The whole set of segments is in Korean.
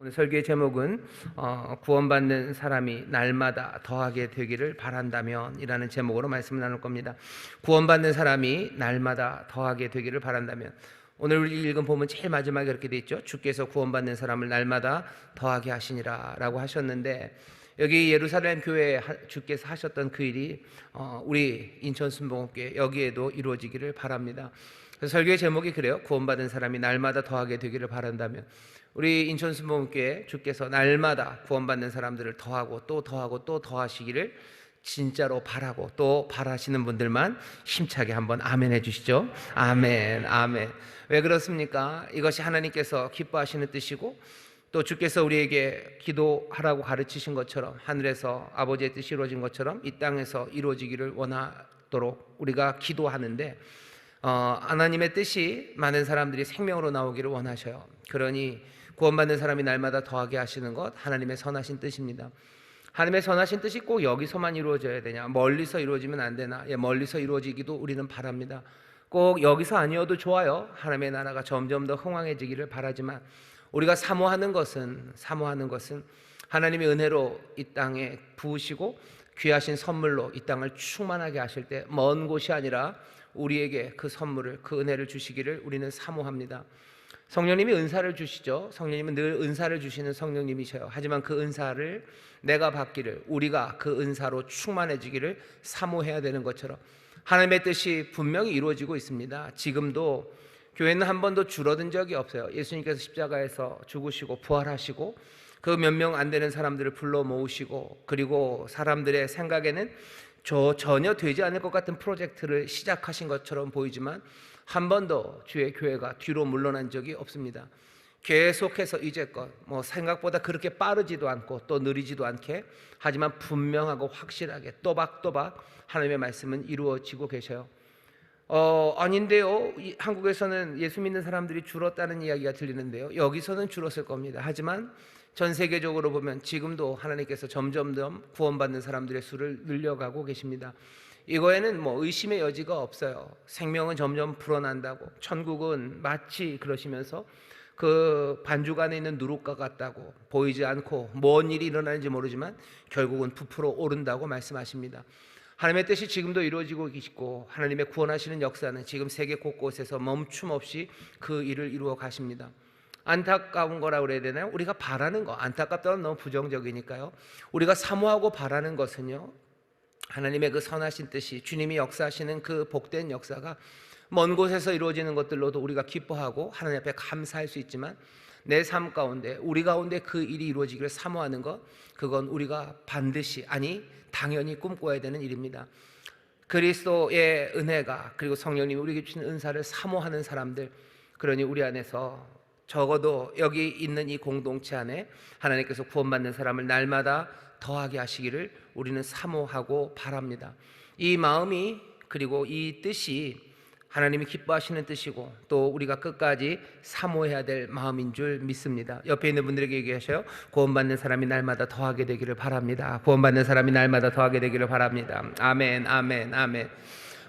오늘 설교의 제목은 구원받는 사람이 날마다 더하게 되기를 바란다면 이라는 제목으로 말씀을 나눌 겁니다. 구원받는 사람이 날마다 더하게 되기를 바란다면. 오늘 우리 읽은 본문 제일 마지막에 이렇게 돼 있죠. 주께서 구원받는 사람을 날마다 더하게 하시니라 라고 하셨는데, 여기 예루살렘 교회에 주께서 하셨던 그 일이 우리 인천 순복음교회 여기에도 이루어지기를 바랍니다. 그래서 설교의 제목이 그래요. 구원받은 사람이 날마다 더하게 되기를 바란다면. 우리 인천 순복음교회 주께서 날마다 구원받는 사람들을 더하고 또 더하고 또 더하시기를 진짜로 바라고 또 바라시는 분들만 힘차게 한번 아멘 해주시죠. 아멘, 아멘. 왜 그렇습니까? 이것이 하나님께서 기뻐하시는 뜻이고, 또 주께서 우리에게 기도하라고 가르치신 것처럼, 하늘에서 아버지의 뜻이 이루어진 것처럼 이 땅에서 이루어지기를 원하도록 우리가 기도하는데, 하나님의 뜻이 많은 사람들이 생명으로 나오기를 원하셔요. 그러니 구원받는 사람이 날마다 더하게 하시는 것, 하나님의 선하신 뜻입니다. 하나님의 선하신 뜻이 꼭 여기서만 이루어져야 되냐, 멀리서 이루어지면 안 되나? 멀리서 이루어지기도 우리는 바랍니다. 꼭 여기서 아니어도 좋아요. 하나님의 나라가 점점 더 흥왕해지기를 바라지만, 우리가 사모하는 것은 하나님의 은혜로 이 땅에 부으시고 귀하신 선물로 이 땅을 충만하게 하실 때 먼 곳이 아니라 우리에게 그 선물을, 그 은혜를 주시기를 우리는 사모합니다. 성령님이 은사를 주시죠. 성령님은 늘 은사를 주시는 성령님이셔요. 하지만 그 은사를 내가 받기를, 우리가 그 은사로 충만해지기를 사모해야 되는 것처럼 하나님의 뜻이 분명히 이루어지고 있습니다. 지금도 교회는 한 번도 줄어든 적이 없어요. 예수님께서 십자가에서 죽으시고 부활하시고 그 몇 명 안 되는 사람들을 불러 모으시고, 그리고 사람들의 생각에는 전혀 되지 않을 것 같은 프로젝트를 시작하신 것처럼 보이지만 한 번도 주의 교회가 뒤로 물러난 적이 없습니다. 계속해서 이제껏 생각보다 그렇게 빠르지도 않고 또 느리지도 않게, 하지만 분명하고 확실하게 또박또박 하나님의 말씀은 이루어지고 계셔요. 아닌데요, 한국에서는 예수 믿는 사람들이 줄었다는 이야기가 들리는데요, 여기서는 줄었을 겁니다. 하지만 전 세계적으로 보면 지금도 하나님께서 점점 구원받는 사람들의 수를 늘려가고 계십니다. 이거에는 의심의 여지가 없어요. 생명은 점점 불어난다고, 천국은 마치 그러시면서 그 반죽 안에 있는 누룩과 같다고, 보이지 않고 뭔 일이 일어나는지 모르지만 결국은 부풀어 오른다고 말씀하십니다. 하나님의 뜻이 지금도 이루어지고 계시고, 하나님의 구원하시는 역사는 지금 세계 곳곳에서 멈춤 없이 그 일을 이루어 가십니다. 안타까운 거라 그래야 되나요? 우리가 바라는 거, 안타깝다면 너무 부정적이니까요. 우리가 사모하고 바라는 것은요, 하나님의 그 선하신 뜻이, 주님이 역사하시는 그 복된 역사가 먼 곳에서 이루어지는 것들로도 우리가 기뻐하고 하나님 앞에 감사할 수 있지만, 내 삶 가운데, 우리 가운데 그 일이 이루어지기를 사모하는 것, 그건 우리가 반드시, 아니 당연히 꿈꿔야 되는 일입니다. 그리스도의 은혜가, 그리고 성령님이 우리에게 주신 은사를 사모하는 사람들, 그러니 우리 안에서 적어도 여기 있는 이 공동체 안에 하나님께서 구원받는 사람을 날마다 더하게 하시기를 우리는 사모하고 바랍니다. 이 마음이, 그리고 이 뜻이 하나님이 기뻐하시는 뜻이고, 또 우리가 끝까지 사모해야 될 마음인 줄 믿습니다. 옆에 있는 분들에게 얘기하셔요. 구원받는 사람이 날마다 더하게 되기를 바랍니다. 구원받는 사람이 날마다 더하게 되기를 바랍니다. 아멘, 아멘, 아멘.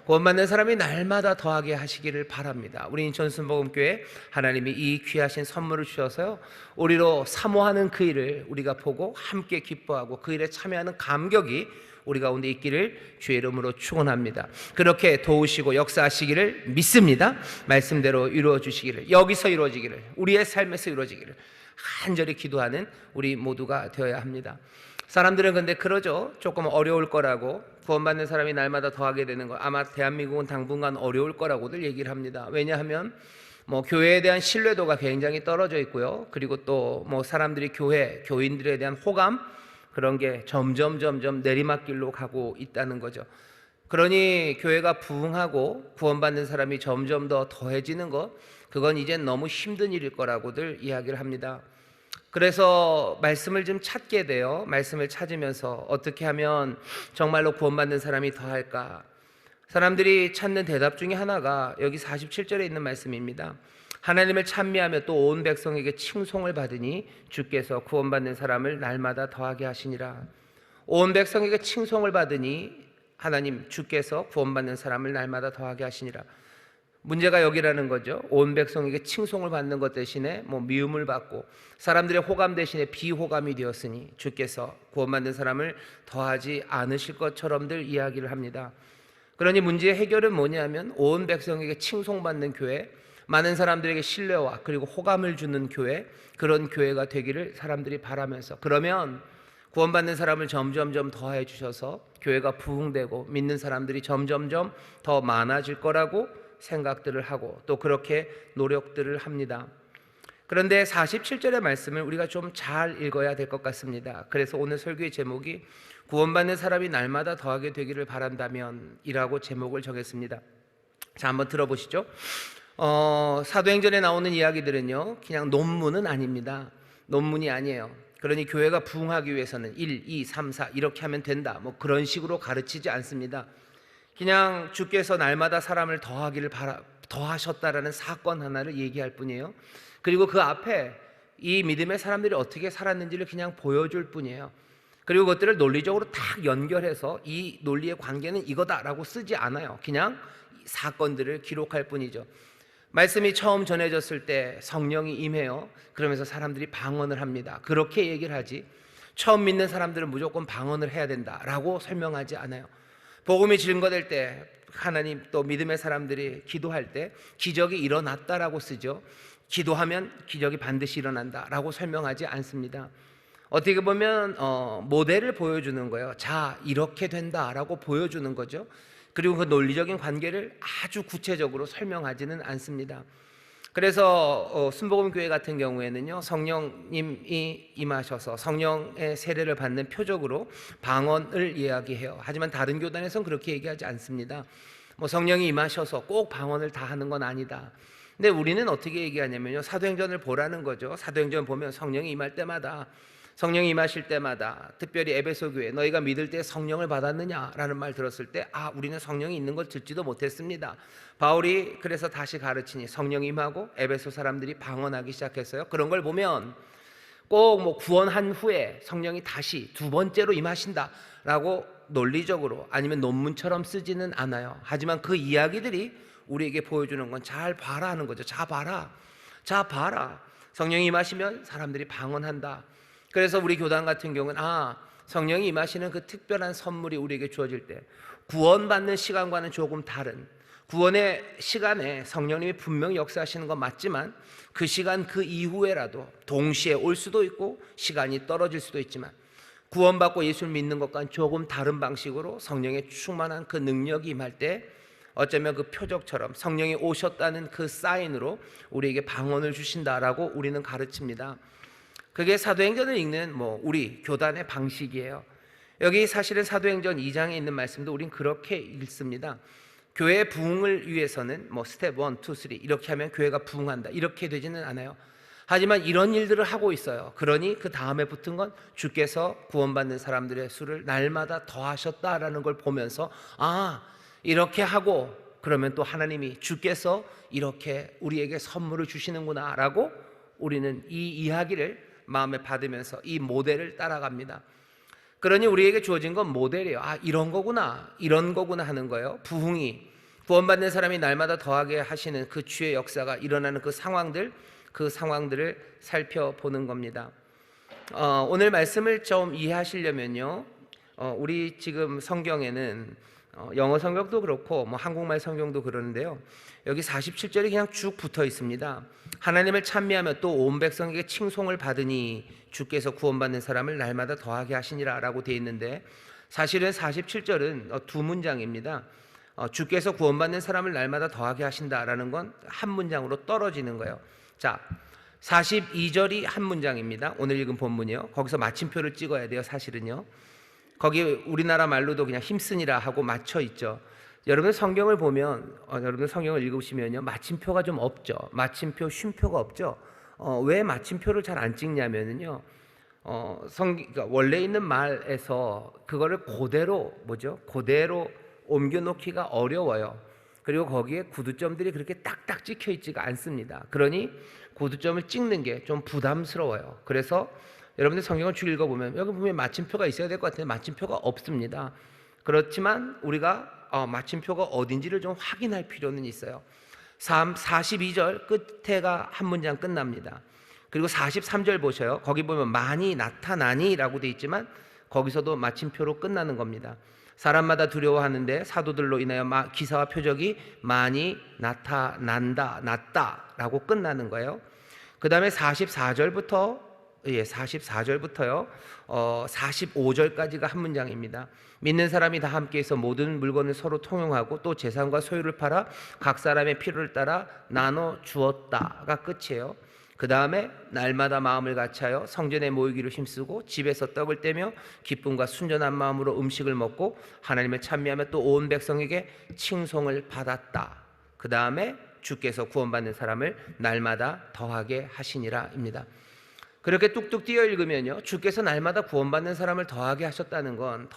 구원받는 사람이 날마다 더하게 하시기를 바랍니다. 우리 인천 순복음교회 하나님이 이 귀하신 선물을 주셔서요, 우리로 사모하는 그 일을 우리가 보고 함께 기뻐하고 그 일에 참여하는 감격이 우리 가운데 있기를 주의 이름으로 축원합니다. 그렇게 도우시고 역사하시기를 믿습니다. 말씀대로 이루어 주시기를, 여기서 이루어지기를, 우리의 삶에서 이루어지기를 간절히 기도하는 우리 모두가 되어야 합니다. 사람들은 근데 그러죠. 조금 어려울 거라고, 구원받는 사람이 날마다 더하게 되는 거, 아마 대한민국은 당분간 어려울 거라고들 얘기를 합니다. 왜냐하면 교회에 대한 신뢰도가 굉장히 떨어져 있고요, 그리고 또 사람들이 교인들에 대한 호감, 그런 게 점점 내리막길로 가고 있다는 거죠. 그러니 교회가 부흥하고 구원받는 사람이 점점 더 더해지는 것, 그건 이제 너무 힘든 일일 거라고들 이야기를 합니다. 그래서 말씀을 좀 찾게 돼요. 말씀을 찾으면서 어떻게 하면 정말로 구원받는 사람이 더할까? 사람들이 찾는 대답 중에 하나가 여기 47절에 있는 말씀입니다. 하나님을 찬미하며 또 온 백성에게 칭송을 받으니 주께서 구원받는 사람을 날마다 더하게 하시니라. 온 백성에게 칭송을 받으니 하나님 주께서 구원받는 사람을 날마다 더하게 하시니라. 문제가 여기라는 거죠. 온 백성에게 칭송을 받는 것 대신에 미움을 받고 사람들의 호감 대신에 비호감이 되었으니 주께서 구원받는 사람을 더하지 않으실 것처럼들 이야기를 합니다. 그러니 문제의 해결은 뭐냐면 온 백성에게 칭송받는 교회, 많은 사람들에게 신뢰와 그리고 호감을 주는 교회, 그런 교회가 되기를 사람들이 바라면서, 그러면 구원받는 사람을 점점점 더해 주셔서 교회가 부흥되고 믿는 사람들이 점점점 더 많아질 거라고 생각들을 하고 또 그렇게 노력들을 합니다. 그런데 47절의 말씀을 우리가 좀 잘 읽어야 될 것 같습니다. 그래서 오늘 설교의 제목이 구원받는 사람이 날마다 더하게 되기를 바란다면 이라고 제목을 정했습니다. 자, 한번 들어보시죠. 사도행전에 나오는 이야기들은요, 그냥 논문은 아닙니다. 논문이 아니에요. 그러니 교회가 부흥하기 위해서는 1, 2, 3, 4 이렇게 하면 된다, 그런 식으로 가르치지 않습니다. 그냥 주께서 날마다 사람을 더하셨다라는 사건 하나를 얘기할 뿐이에요. 그리고 그 앞에 이 믿음의 사람들이 어떻게 살았는지를 그냥 보여줄 뿐이에요. 그리고 그것들을 논리적으로 딱 연결해서 이 논리의 관계는 이거다라고 쓰지 않아요. 그냥 사건들을 기록할 뿐이죠. 말씀이 처음 전해졌을 때 성령이 임해요. 그러면서 사람들이 방언을 합니다. 그렇게 얘기를 하지, 처음 믿는 사람들은 무조건 방언을 해야 된다라고 설명하지 않아요. 복음이 증거될 때 하나님 또 믿음의 사람들이 기도할 때 기적이 일어났다라고 쓰죠. 기도하면 기적이 반드시 일어난다라고 설명하지 않습니다. 어떻게 보면 모델을 보여주는 거예요. 자, 이렇게 된다라고 보여주는 거죠. 그리고 그 논리적인 관계를 아주 구체적으로 설명하지는 않습니다. 그래서 순복음교회 같은 경우에는요, 성령님이 임하셔서 성령의 세례를 받는 표적으로 방언을 이야기해요. 하지만 다른 교단에서는 그렇게 얘기하지 않습니다. 성령이 임하셔서 꼭 방언을 다 하는 건 아니다. 근데 우리는 어떻게 얘기하냐면요, 사도행전을 보라는 거죠. 사도행전 보면 성령이 임할 때마다, 성령이 임하실 때마다, 특별히 에베소 교회 너희가 믿을 때 성령을 받았느냐라는 말 들었을 때 우리는 성령이 있는 걸 듣지도 못했습니다. 바울이 그래서 다시 가르치니 성령이 임하고 에베소 사람들이 방언하기 시작했어요. 그런 걸 보면 꼭 구원한 후에 성령이 다시 두 번째로 임하신다라고 논리적으로 아니면 논문처럼 쓰지는 않아요. 하지만 그 이야기들이 우리에게 보여주는 건 잘 봐라 하는 거죠. 자 봐라, 자 봐라, 성령이 임하시면 사람들이 방언한다. 그래서 우리 교단 같은 경우는 성령이 임하시는 그 특별한 선물이 우리에게 주어질 때 구원받는 시간과는 조금 다른, 구원의 시간에 성령님이 분명히 역사하시는 건 맞지만 그 시간 그 이후에라도 동시에 올 수도 있고 시간이 떨어질 수도 있지만 구원받고 예수를 믿는 것과는 조금 다른 방식으로 성령의 충만한 그 능력이 임할 때 어쩌면 그 표적처럼 성령이 오셨다는 그 사인으로 우리에게 방언을 주신다라고 우리는 가르칩니다. 그게 사도행전을 읽는 우리 교단의 방식이에요. 여기 사실은 사도행전 2장에 있는 말씀도 우린 그렇게 읽습니다. 교회의 부흥을 위해서는 스텝 1, 2, 3 이렇게 하면 교회가 부흥한다 이렇게 되지는 않아요. 하지만 이런 일들을 하고 있어요. 그러니 그 다음에 붙은 건 주께서 구원받는 사람들의 수를 날마다 더하셨다라는 걸 보면서 이렇게 하고 그러면 또 하나님이 주께서 이렇게 우리에게 선물을 주시는구나 라고 우리는 이 이야기를 마음에 받으면서 이 모델을 따라갑니다. 그러니 우리에게 주어진 건 모델이에요. 이런 거구나, 이런 거구나 하는 거예요. 부흥이, 구원받는 사람이 날마다 더하게 하시는 그 주의 역사가 일어나는 그 상황들을 살펴보는 겁니다. 오늘 말씀을 좀 이해하시려면요, 우리 지금 성경에는 영어 성경도 그렇고 한국말 성경도 그러는데요, 여기 47절이 그냥 쭉 붙어 있습니다. 하나님을 찬미하며 또 온 백성에게 칭송을 받으니 주께서 구원받는 사람을 날마다 더하게 하시니라 라고 되어 있는데, 사실은 47절은 두 문장입니다. 주께서 구원받는 사람을 날마다 더하게 하신다라는 건 한 문장으로 떨어지는 거예요. 자, 42절이 한 문장입니다. 오늘 읽은 본문이요. 거기서 마침표를 찍어야 돼요. 사실은요, 거기 우리나라 말로도 그냥 힘쓰니라 하고 맞춰 있죠. 여러분 성경을 보면, 여러분 성경을 읽으시면요, 마침표가 좀 없죠. 마침표, 쉼표가 없죠. 왜 마침표를 잘 안 찍냐면요, 그러니까 원래 있는 말에서 그거를 그대로 옮겨놓기가 어려워요. 그리고 거기에 구두점들이 그렇게 딱딱 찍혀 있지가 않습니다. 그러니 구두점을 찍는 게 좀 부담스러워요. 그래서 여러분들 성경을 쭉 읽어보면 여기 보면 마침표가 있어야 될 것 같은데 마침표가 없습니다. 그렇지만 우리가 마침표가 어딘지를 좀 확인할 필요는 있어요. 42절 끝에가 한 문장 끝납니다. 그리고 43절 보셔요. 거기 보면 많이 나타나니라고 돼 있지만 거기서도 마침표로 끝나는 겁니다. 사람마다 두려워하는데 사도들로 인하여 기사와 표적이 많이 나타난다, 났다라고 끝나는 거예요. 그 다음에 44절부터요 45절까지가 한 문장입니다. 믿는 사람이 다 함께해서 모든 물건을 서로 통용하고 또 재산과 소유를 팔아 각 사람의 필요를 따라 나눠 주었다가 끝이에요. 그 다음에 날마다 마음을 같이하여 성전에 모이기를 힘쓰고 집에서 떡을 떼며 기쁨과 순전한 마음으로 음식을 먹고 하나님을 찬미하며 또 온 백성에게 칭송을 받았다. 그 다음에 주께서 구원받는 사람을 날마다 더하게 하시니라입니다. 그렇게 뚝뚝 띄어 읽으면요, 주께서 날마다 구원받는 사람을 더하게 하셨다는 건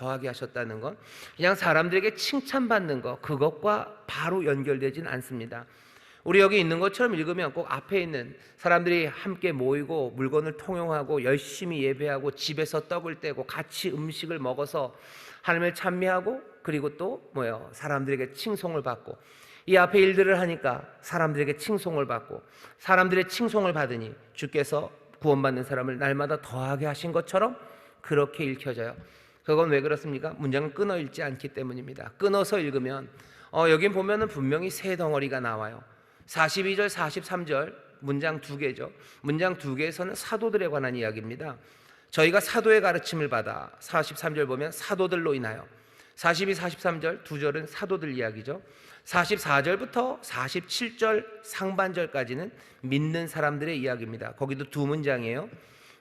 그냥 사람들에게 칭찬받는 것, 그것과 바로 연결되진 않습니다. 우리 여기 있는 것처럼 읽으면 꼭 앞에 있는 사람들이 함께 모이고 물건을 통용하고 열심히 예배하고 집에서 떡을 떼고 같이 음식을 먹어서 하나님을 찬미하고 그리고 또 사람들에게 칭송을 받고, 이 앞에 일들을 하니까 사람들에게 칭송을 받고 사람들의 칭송을 받으니 주께서 구원받는 사람을 날마다 더하게 하신 것처럼 그렇게 읽혀져요. 그건 왜 그렇습니까? 문장을 끊어 읽지 않기 때문입니다. 끊어서 읽으면 여긴 보면은 분명히 세 덩어리가 나와요. 42절, 43절 문장 두 개죠. 문장 두 개에서는 사도들에 관한 이야기입니다. 저희가 사도의 가르침을 받아 43절 보면 사도들로 인하여, 42, 43절 두 절은 사도들 이야기죠. 44절부터 47절 상반절까지는 믿는 사람들의 이야기입니다. 거기도 두 문장이에요.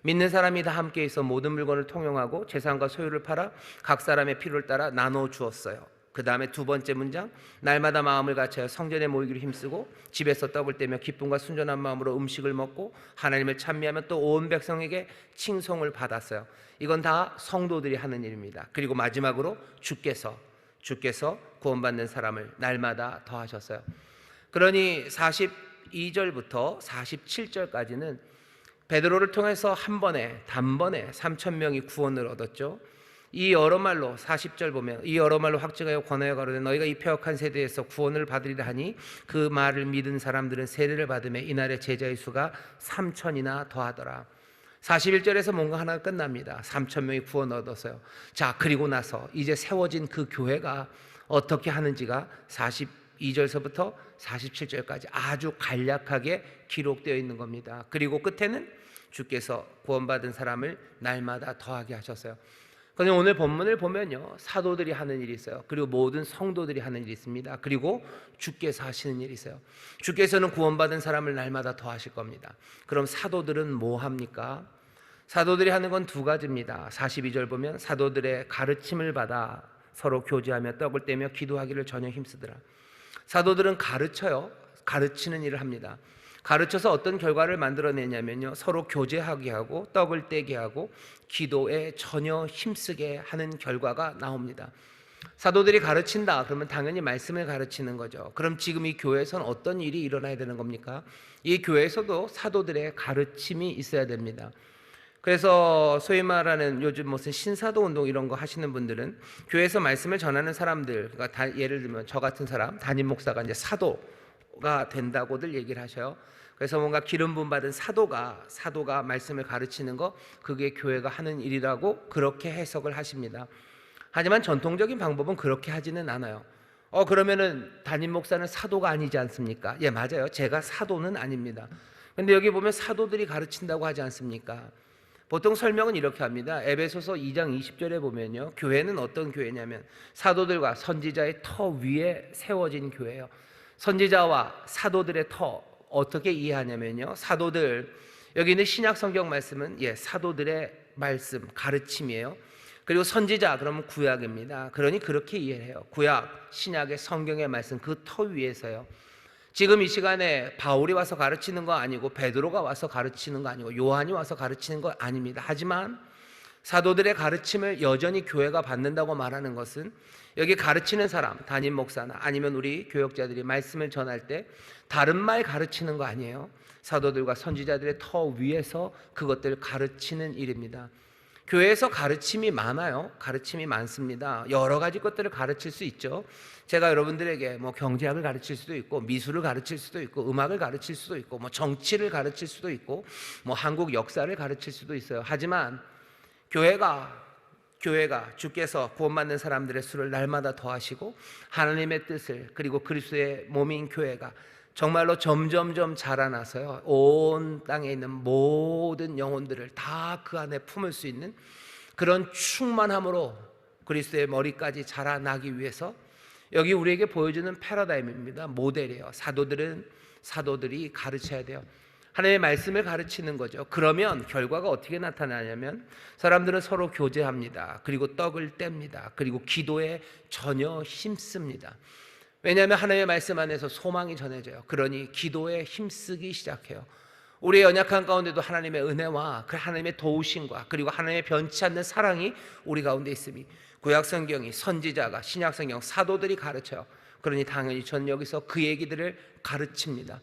믿는 사람이 다 함께해서 모든 물건을 통용하고 재산과 소유를 팔아 각 사람의 필요를 따라 나눠 주었어요. 그 다음에 두 번째 문장, 날마다 마음을 같이하여 성전에 모이기를 힘쓰고 집에서 떡을 떼며 기쁨과 순전한 마음으로 음식을 먹고 하나님을 찬미하며 또 온 백성에게 칭송을 받았어요. 이건 다 성도들이 하는 일입니다. 그리고 마지막으로 주께서 구원받는 사람을 날마다 더하셨어요. 그러니 42절부터 47절까지는 베드로를 통해서 단번에 3,000명이 구원을 얻었죠. 이 여러 말로 40절 보면 이 여러 말로 확증하여 권하여 가로되 너희가 이 패역한 세대에서 구원을 받으리라 하니 그 말을 믿은 사람들은 세례를 받으며 이날의 제자의 수가 3,000이나 더하더라. 41절에서 뭔가 하나 끝납니다. 3,000명이 구원 얻었어요. 자, 그리고 나서 이제 세워진 그 교회가 어떻게 하는지가 42절서부터 47절까지 아주 간략하게 기록되어 있는 겁니다. 그리고 끝에는 주께서 구원받은 사람을 날마다 더하게 하셨어요. 그런데 오늘 본문을 보면요, 사도들이 하는 일이 있어요. 그리고 모든 성도들이 하는 일이 있습니다. 그리고 주께서 하시는 일이 있어요. 주께서는 구원받은 사람을 날마다 더하실 겁니다. 그럼 사도들은 뭐 합니까? 사도들이 하는 건 두 가지입니다. 42절 보면 사도들의 가르침을 받아 서로 교제하며 떡을 떼며 기도하기를 전혀 힘쓰더라. 사도들은 가르치는 일을 합니다. 가르쳐서 어떤 결과를 만들어내냐면요, 서로 교제하게 하고 떡을 떼게 하고 기도에 전혀 힘쓰게 하는 결과가 나옵니다. 사도들이 가르친다 그러면 당연히 말씀을 가르치는 거죠. 그럼 지금 이 교회에서는 어떤 일이 일어나야 되는 겁니까? 이 교회에서도 사도들의 가르침이 있어야 됩니다. 그래서 소위 말하는 요즘 무슨 신사도 운동 이런 거 하시는 분들은 교회에서 말씀을 전하는 사람들, 그러니까 예를 들면 저 같은 사람, 담임 목사가 이제 사도가 된다고들 얘기를 하셔요. 그래서 뭔가 기름 부음 받은 사도가 말씀을 가르치는 거, 그게 교회가 하는 일이라고 그렇게 해석을 하십니다. 하지만 전통적인 방법은 그렇게 하지는 않아요. 그러면은 담임 목사는 사도가 아니지 않습니까? 예, 맞아요. 제가 사도는 아닙니다. 근데 여기 보면 사도들이 가르친다고 하지 않습니까? 보통 설명은 이렇게 합니다. 에베소서 2장 20절에 보면요, 교회는 어떤 교회냐면 사도들과 선지자의 터 위에 세워진 교회예요. 선지자와 사도들의 터, 어떻게 이해하냐면요, 사도들, 여기 있는 신약 성경 말씀은 사도들의 말씀, 가르침이에요. 그리고 선지자 그러면 구약입니다. 그러니 그렇게 이해해요. 구약, 신약의 성경의 말씀, 그 터 위에서요. 지금 이 시간에 바울이 와서 가르치는 거 아니고 베드로가 와서 가르치는 거 아니고 요한이 와서 가르치는 거 아닙니다. 하지만 사도들의 가르침을 여전히 교회가 받는다고 말하는 것은 여기 가르치는 사람, 담임 목사나 아니면 우리 교역자들이 말씀을 전할 때 다른 말 가르치는 거 아니에요. 사도들과 선지자들의 터 위에서 그것들을 가르치는 일입니다. 교회에서 가르침이 많아요. 가르침이 많습니다. 여러 가지 것들을 가르칠 수 있죠. 제가 여러분들에게 뭐 경제학을 가르칠 수도 있고, 미술을 가르칠 수도 있고, 음악을 가르칠 수도 있고, 뭐 정치를 가르칠 수도 있고, 뭐 한국 역사를 가르칠 수도 있어요. 하지만 교회가 주께서 구원받는 사람들의 수를 날마다 더하시고 하나님의 뜻을, 그리고 그리스도의 몸인 교회가 정말로 점점점 자라나서요, 온 땅에 있는 모든 영혼들을 다 그 안에 품을 수 있는 그런 충만함으로 그리스도의 머리까지 자라나기 위해서 여기 우리에게 보여주는 패러다임입니다. 모델이에요. 사도들이 가르쳐야 돼요. 하나님의 말씀을 가르치는 거죠. 그러면 결과가 어떻게 나타나냐면 사람들은 서로 교제합니다. 그리고 떡을 뗍니다. 그리고 기도에 전혀 힘씁니다. 왜냐하면 하나님의 말씀 안에서 소망이 전해져요. 그러니 기도에 힘쓰기 시작해요. 우리의 연약한 가운데도 하나님의 은혜와 그 하나님의 도우심과 그리고 하나님의 변치 않는 사랑이 우리 가운데 있음이 구약성경이 선지자가, 신약성경 사도들이 가르쳐요. 그러니 당연히 전 여기서 그 얘기들을 가르칩니다.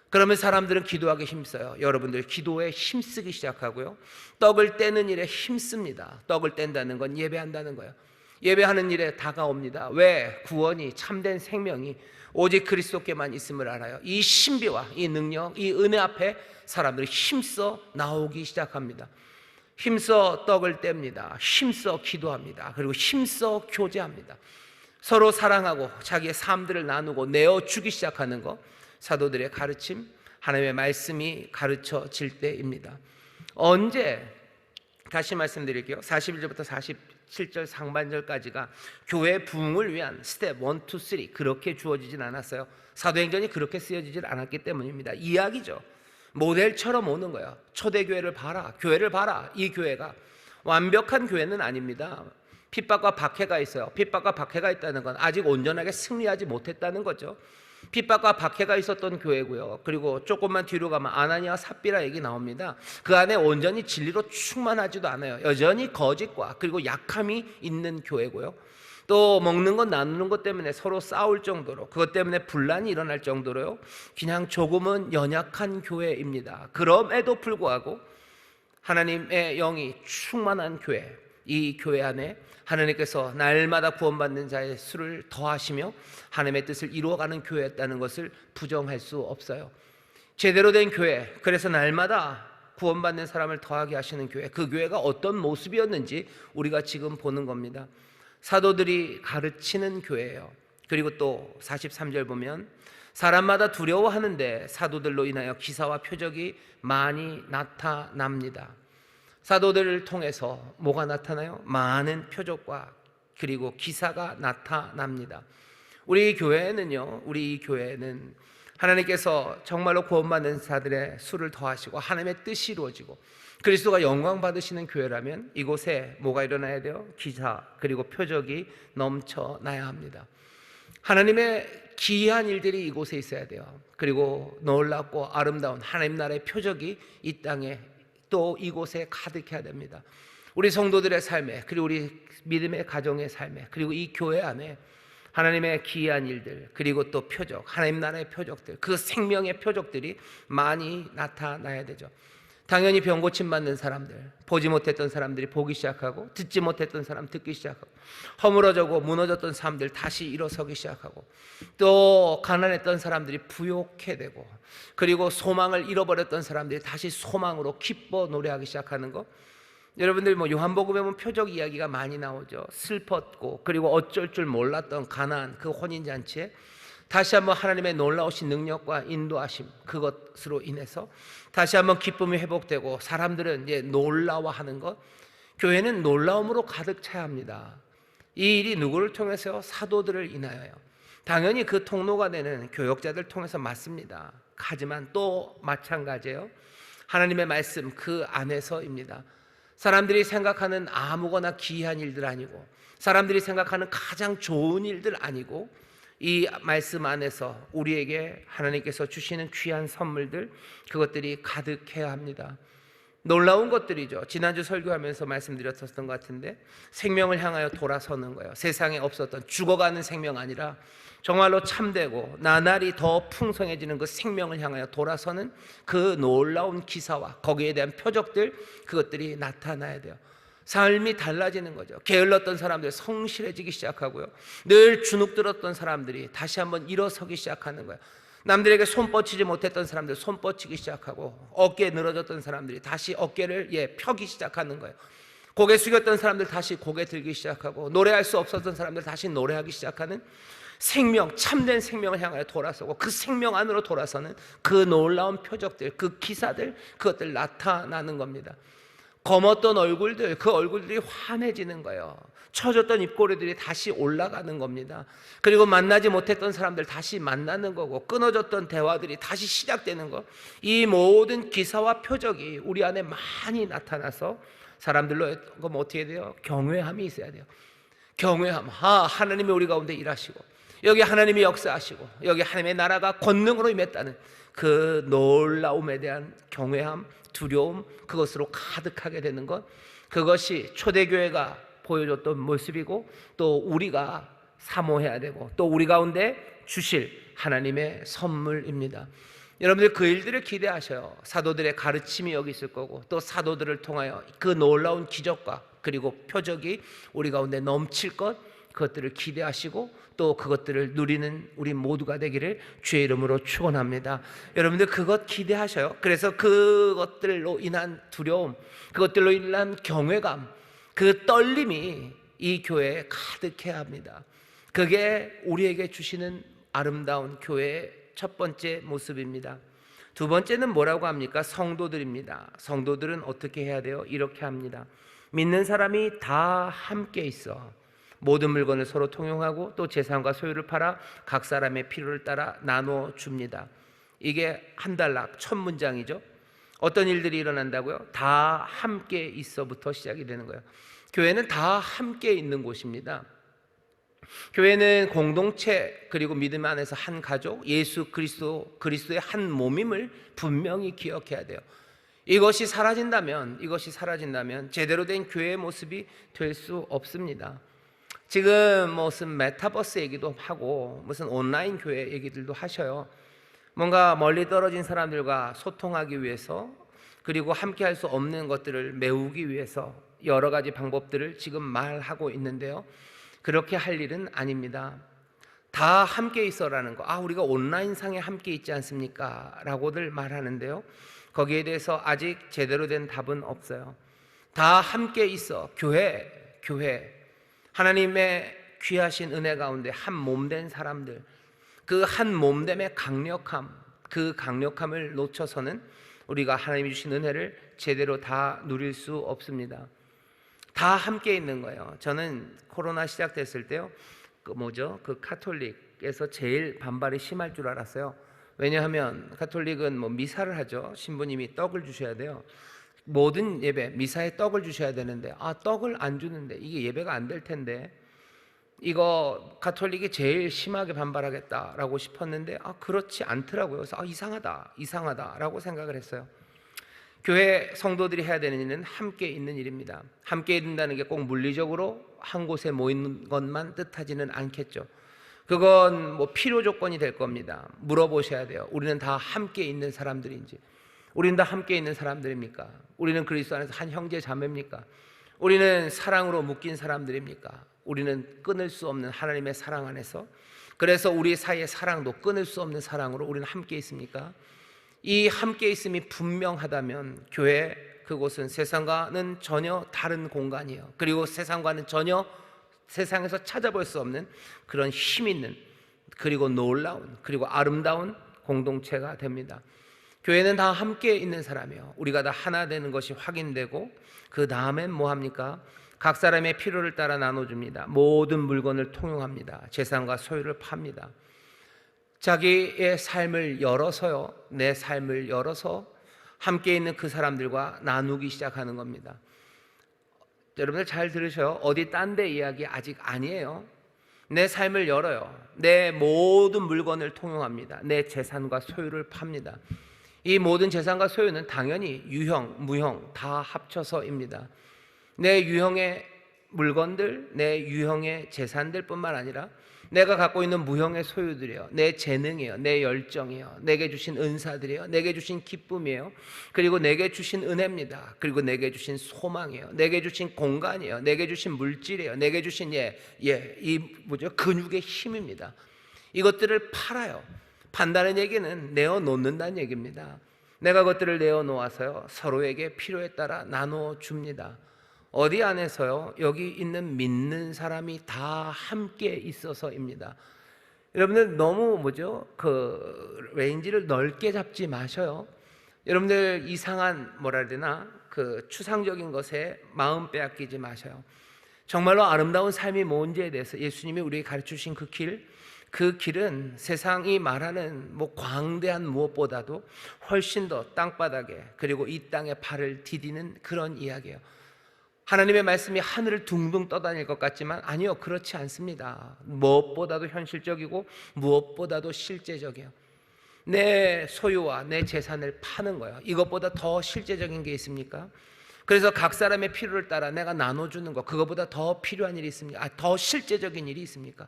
그러면 사람들은 기도하기 힘써요. 여러분들 기도에 힘쓰기 시작하고요, 떡을 떼는 일에 힘씁니다. 떡을 뗀다는 건 예배한다는 거예요. 예배하는 일에 다가옵니다. 왜? 구원이, 참된 생명이 오직 그리스도께만 있음을 알아요. 이 신비와 이 능력, 이 은혜 앞에 사람들이 힘써 나오기 시작합니다. 힘써 떡을 뗍니다. 힘써 기도합니다. 그리고 힘써 교제합니다. 서로 사랑하고 자기의 삶들을 나누고 내어주기 시작하는 것, 사도들의 가르침, 하나님의 말씀이 가르쳐질 때입니다. 언제? 다시 말씀드릴게요. 41절부터 47절 상반절까지가 교회 부흥을 위한 스텝 1, 2, 3 그렇게 주어지진 않았어요. 사도행전이 그렇게 쓰여지질 않았기 때문입니다. 이야기죠. 모델처럼 오는 거예요. 초대교회를 봐라, 교회를 봐라. 이 교회가 완벽한 교회는 아닙니다. 핍박과 박해가 있어요. 핍박과 박해가 있다는 건 아직 온전하게 승리하지 못했다는 거죠. 핍박과 박해가 있었던 교회고요. 그리고 조금만 뒤로 가면 아나니아 삽비라 얘기 나옵니다. 그 안에 온전히 진리로 충만하지도 않아요. 여전히 거짓과 그리고 약함이 있는 교회고요. 또 먹는 것 나누는 것 때문에 서로 싸울 정도로, 그것 때문에 분란이 일어날 정도로요, 그냥 조금은 연약한 교회입니다. 그럼에도 불구하고 하나님의 영이 충만한 교회, 이 교회 안에 하나님께서 날마다 구원받는 자의 수를 더하시며 하나님의 뜻을 이루어가는 교회였다는 것을 부정할 수 없어요. 제대로 된 교회, 그래서 날마다 구원받는 사람을 더하게 하시는 교회, 그 교회가 어떤 모습이었는지 우리가 지금 보는 겁니다. 사도들이 가르치는 교회예요. 그리고 또 43절 보면 사람마다 두려워하는데 사도들로 인하여 기사와 표적이 많이 나타납니다. 사도들을 통해서 뭐가 나타나요? 많은 표적과 그리고 기사가 나타납니다. 우리 교회는 하나님께서 정말로 구원받는 자들의 수를 더하시고 하나님의 뜻이 이루어지고 그리스도가 영광 받으시는 교회라면 이곳에 뭐가 일어나야 돼요? 기사 그리고 표적이 넘쳐나야 합니다. 하나님의 기이한 일들이 이곳에 있어야 돼요. 그리고 놀랍고 아름다운 하나님 나라의 표적이 이 땅에 또 이곳에 가득해야 됩니다. 우리 성도들의 삶에, 그리고 우리 믿음의 가정의 삶에, 그리고 이 교회 안에 하나님의 기이한 일들, 그리고 또 표적, 하나님 나라의 표적들, 그 생명의 표적들이 많이 나타나야 되죠. 당연히 병 고침 받는 사람들, 보지 못했던 사람들이 보기 시작하고, 듣지 못했던 사람 듣기 시작하고, 허물어져고 무너졌던 사람들 다시 일어서기 시작하고, 또 가난했던 사람들이 부욕해 되고, 그리고 소망을 잃어버렸던 사람들이 다시 소망으로 기뻐 노래하기 시작하는 것. 여러분들 요한복음에 보면 표적 이야기가 많이 나오죠. 슬펐고 그리고 어쩔 줄 몰랐던 가나안 그 혼인잔치에 다시 한번 하나님의 놀라우신 능력과 인도하심, 그것으로 인해서 다시 한번 기쁨이 회복되고 사람들은 이제 놀라워하는 것. 교회는 놀라움으로 가득 차야 합니다. 이 일이 누구를 통해서요? 사도들을 인하여요. 당연히 그 통로가 되는 교역자들 통해서 맞습니다. 하지만 또 마찬가지예요. 하나님의 말씀 그 안에서입니다. 사람들이 생각하는 아무거나 기이한 일들 아니고, 사람들이 생각하는 가장 좋은 일들 아니고, 이 말씀 안에서 우리에게 하나님께서 주시는 귀한 선물들, 그것들이 가득해야 합니다. 놀라운 것들이죠. 지난주 설교하면서 말씀드렸었던 것 같은데, 생명을 향하여 돌아서는 거예요. 세상에 없었던 죽어가는 생명 아니라 정말로 참되고 나날이 더 풍성해지는 그 생명을 향하여 돌아서는 그 놀라운 기사와 거기에 대한 표적들, 그것들이 나타나야 돼요. 삶이 달라지는 거죠. 게을렀던 사람들 성실해지기 시작하고요. 늘 주눅들었던 사람들이 다시 한번 일어서기 시작하는 거예요. 남들에게 손 뻗치지 못했던 사람들 손 뻗치기 시작하고, 어깨 늘어졌던 사람들이 다시 어깨를 펴기 시작하는 거예요. 고개 숙였던 사람들 다시 고개 들기 시작하고, 노래할 수 없었던 사람들 다시 노래하기 시작하는, 생명, 참된 생명을 향하여 돌아서고 그 생명 안으로 돌아서는 그 놀라운 표적들, 그 기사들, 그것들 나타나는 겁니다. 검었던 얼굴들, 그 얼굴들이 환해지는 거예요. 처졌던 입꼬리들이 다시 올라가는 겁니다. 그리고 만나지 못했던 사람들 다시 만나는 거고, 끊어졌던 대화들이 다시 시작되는 거, 이 모든 기사와 표적이 우리 안에 많이 나타나서 사람들로 그럼 어떻게 돼요? 경외함이 있어야 돼요. 경외함. 하나님이 우리 가운데 일하시고, 여기 하나님이 역사하시고, 여기 하나님의 나라가 권능으로 임했다는 그 놀라움에 대한 경외함, 두려움, 그것으로 가득하게 되는 것, 그것이 초대교회가 보여줬던 모습이고, 또 우리가 사모해야 되고, 또 우리 가운데 주실 하나님의 선물입니다. 여러분들 그 일들을 기대하셔요. 사도들의 가르침이 여기 있을 거고, 또 사도들을 통하여 그 놀라운 기적과 그리고 표적이 우리 가운데 넘칠 것, 그것들을 기대하시고 또 그것들을 누리는 우리 모두가 되기를 주의 이름으로 축원합니다. 여러분들 그것 기대하셔요. 그래서 그것들로 인한 두려움, 그것들로 인한 경외감, 그 떨림이 이 교회에 가득해야 합니다. 그게 우리에게 주시는 아름다운 교회의 첫 번째 모습입니다. 두 번째는 뭐라고 합니까? 성도들입니다. 성도들은 어떻게 해야 돼요? 이렇게 합니다. 믿는 사람이 다 함께 있어 모든 물건을 서로 통용하고, 또 재산과 소유를 팔아 각 사람의 필요를 따라 나눠 줍니다. 이게 한 단락 첫 문장이죠. 어떤 일들이 일어난다고요? 다 함께 있어부터 시작이 되는 거예요. 교회는 다 함께 있는 곳입니다. 교회는 공동체, 그리고 믿음 안에서 한 가족, 예수 그리스도의 한 몸임을 분명히 기억해야 돼요. 이것이 사라진다면 제대로 된 교회의 모습이 될 수 없습니다. 지금 무슨 메타버스 얘기도 하고 무슨 온라인 교회 얘기들도 하셔요. 뭔가 멀리 떨어진 사람들과 소통하기 위해서, 그리고 함께 할 수 없는 것들을 메우기 위해서 여러 가지 방법들을 지금 말하고 있는데요, 그렇게 할 일은 아닙니다. 다 함께 있어라는 거, 우리가 온라인상에 함께 있지 않습니까? 라고들 말하는데요, 거기에 대해서 아직 제대로 된 답은 없어요. 다 함께 있어. 교회 하나님의 귀하신 은혜 가운데 한 몸 된 사람들, 그 한 몸됨의 강력함, 그 강력함을 놓쳐서는 우리가 하나님이 주신 은혜를 제대로 다 누릴 수 없습니다. 다 함께 있는 거예요. 저는 코로나 시작됐을 때요, 그 카톨릭에서 제일 반발이 심할 줄 알았어요. 왜냐하면 카톨릭은 미사를 하죠. 신부님이 떡을 주셔야 돼요. 모든 예배, 미사에 떡을 주셔야 되는데, 떡을 안 주는데 이게 예배가 안 될 텐데, 이거 가톨릭이 제일 심하게 반발하겠다라고 싶었는데 그렇지 않더라고요. 그래서 이상하다라고 생각을 했어요. 교회 성도들이 해야 되는 일은 함께 있는 일입니다. 함께 있는다는 게 꼭 물리적으로 한 곳에 모이는 것만 뜻하지는 않겠죠. 그건 필요 조건이 될 겁니다. 물어보셔야 돼요. 우리는 다 함께 있는 사람들인지, 우리는 다 함께 있는 사람들입니까? 우리는 그리스도 안에서 한 형제 자매입니까? 우리는 사랑으로 묶인 사람들입니까? 우리는 끊을 수 없는 하나님의 사랑 안에서, 그래서 우리 사이의 사랑도 끊을 수 없는 사랑으로 우리는 함께 있습니까? 이 함께 있음이 분명하다면 교회, 그곳은 세상과는 전혀 다른 공간이에요. 그리고 세상과는 전혀, 세상에서 찾아볼 수 없는 그런 힘 있는, 그리고 놀라운, 그리고 아름다운 공동체가 됩니다. 교회는 다 함께 있는 사람이에요. 우리가 다 하나 되는 것이 확인되고, 그 다음엔 뭐합니까? 각 사람의 필요를 따라 나눠줍니다. 모든 물건을 통용합니다. 재산과 소유를 팝니다. 자기의 삶을 열어서요, 내 삶을 열어서 함께 있는 그 사람들과 나누기 시작하는 겁니다. 여러분들 잘 들으셔요. 어디 딴 데 이야기 아직 아니에요. 내 삶을 열어요. 내 모든 물건을 통용합니다. 내 재산과 소유를 팝니다. 이 모든 재산과 소유는 당연히 유형, 무형 다 합쳐서입니다. 내 유형의 물건들, 내 유형의 재산들뿐만 아니라 내가 갖고 있는 무형의 소유들이에요. 내 재능이에요. 내 열정이에요. 내게 주신 은사들이에요. 내게 주신 기쁨이에요. 그리고 내게 주신 은혜입니다. 그리고 내게 주신 소망이에요. 내게 주신 공간이에요. 내게 주신 물질이에요. 내게 주신 근육의 힘입니다. 이것들을 팔아요. 판다는 얘기는 내어놓는다는 얘기입니다. 내가 그것들을 내어놓아서요, 서로에게 필요에 따라 나눠 줍니다. 어디 안에서요? 여기 있는 믿는 사람이 다 함께 있어서입니다. 여러분들 너무 그 레인지를 넓게 잡지 마셔요. 여러분들 이상한 뭐라 해야 되나 그 추상적인 것에 마음 빼앗기지 마셔요. 정말로 아름다운 삶이 뭔지에 대해서 예수님이 우리에게 가르쳐 주신 그 길은 세상이 말하는 광대한 무엇보다도 훨씬 더 땅바닥에, 그리고 이 땅에 발을 디디는 그런 이야기예요. 하나님의 말씀이 하늘을 둥둥 떠다닐 것 같지만 아니요, 그렇지 않습니다. 무엇보다도 현실적이고 무엇보다도 실제적이에요. 내 소유와 내 재산을 파는 거예요. 이것보다 더 실제적인 게 있습니까? 그래서 각 사람의 필요를 따라 내가 나눠주는 거, 그것보다 더 필요한 일이 있습니까? 더 실제적인 일이 있습니까?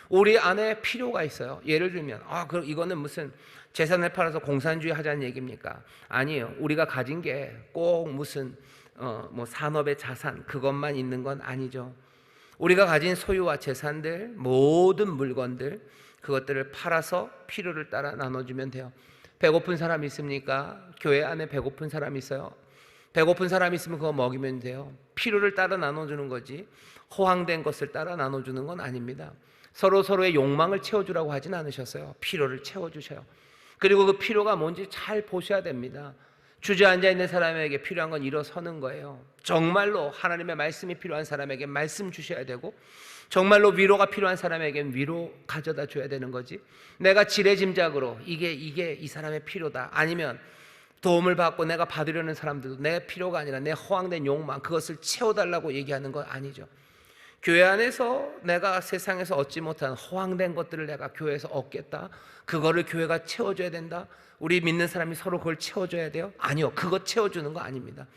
우리 안에 필요가 있어요. 예를 들면 그럼 이거는 무슨 재산을 팔아서 공산주의 하자는 얘기입니까? 아니에요. 우리가 가진 게 꼭 무슨 산업의 자산 그것만 있는 건 아니죠. 우리가 가진 소유와 재산들, 모든 물건들, 그것들을 팔아서 필요를 따라 나눠주면 돼요. 배고픈 사람 있습니까? 교회 안에 배고픈 사람 있어요? 배고픈 사람 있으면 그거 먹이면 돼요. 필요를 따라 나눠주는 거지 허황된 것을 따라 나눠주는 건 아닙니다. 서로의 욕망을 채워주라고 하진 않으셨어요. 필요를 채워주셔요. 그리고 그 필요가 뭔지 잘 보셔야 됩니다. 주저앉아 있는 사람에게 필요한 건 일어서는 거예요. 정말로 하나님의 말씀이 필요한 사람에게 말씀 주셔야 되고, 정말로 위로가 필요한 사람에게 위로 가져다 줘야 되는 거지, 내가 지레짐작으로 이게 이 사람의 필요다, 아니면 도움을 받고 내가 받으려는 사람들도 내 필요가 아니라 내 허황된 욕망, 그것을 채워달라고 얘기하는 건 아니죠. 교회 안에서 내가 세상에서 얻지 못한 허황된 것들을 내가 교회에서 얻겠다, 그거를 교회가 채워줘야 된다, 우리 믿는 사람이 서로 그걸 채워줘야 돼요? 아니요, 그거 채워주는 거 아닙니다.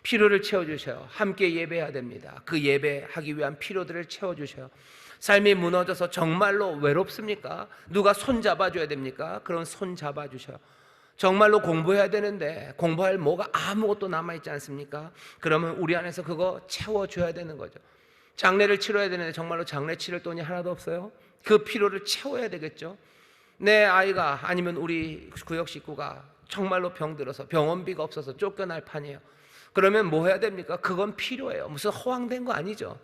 필요를 채워주셔요. 함께 예배해야 됩니다. 그 예배하기 위한 필요들을 채워주셔요. 삶이 무너져서 정말로 외롭습니까? 누가 손 잡아줘야 됩니까? 그럼 손 잡아주셔요. 정말로 공부해야 되는데 공부할 뭐가 아무것도 남아있지 않습니까? 그러면 우리 안에서 그거 채워줘야 되는 거죠. 장례를 치러야 되는데 정말로 장례 치를 돈이 하나도 없어요? 그 필요를 채워야 되겠죠. 내 아이가, 아니면 우리 구역 식구가 정말로 병들어서 병원비가 없어서 쫓겨날 판이에요. 그러면 뭐 해야 됩니까? 그건 필요해요. 무슨 허황된 거 아니죠.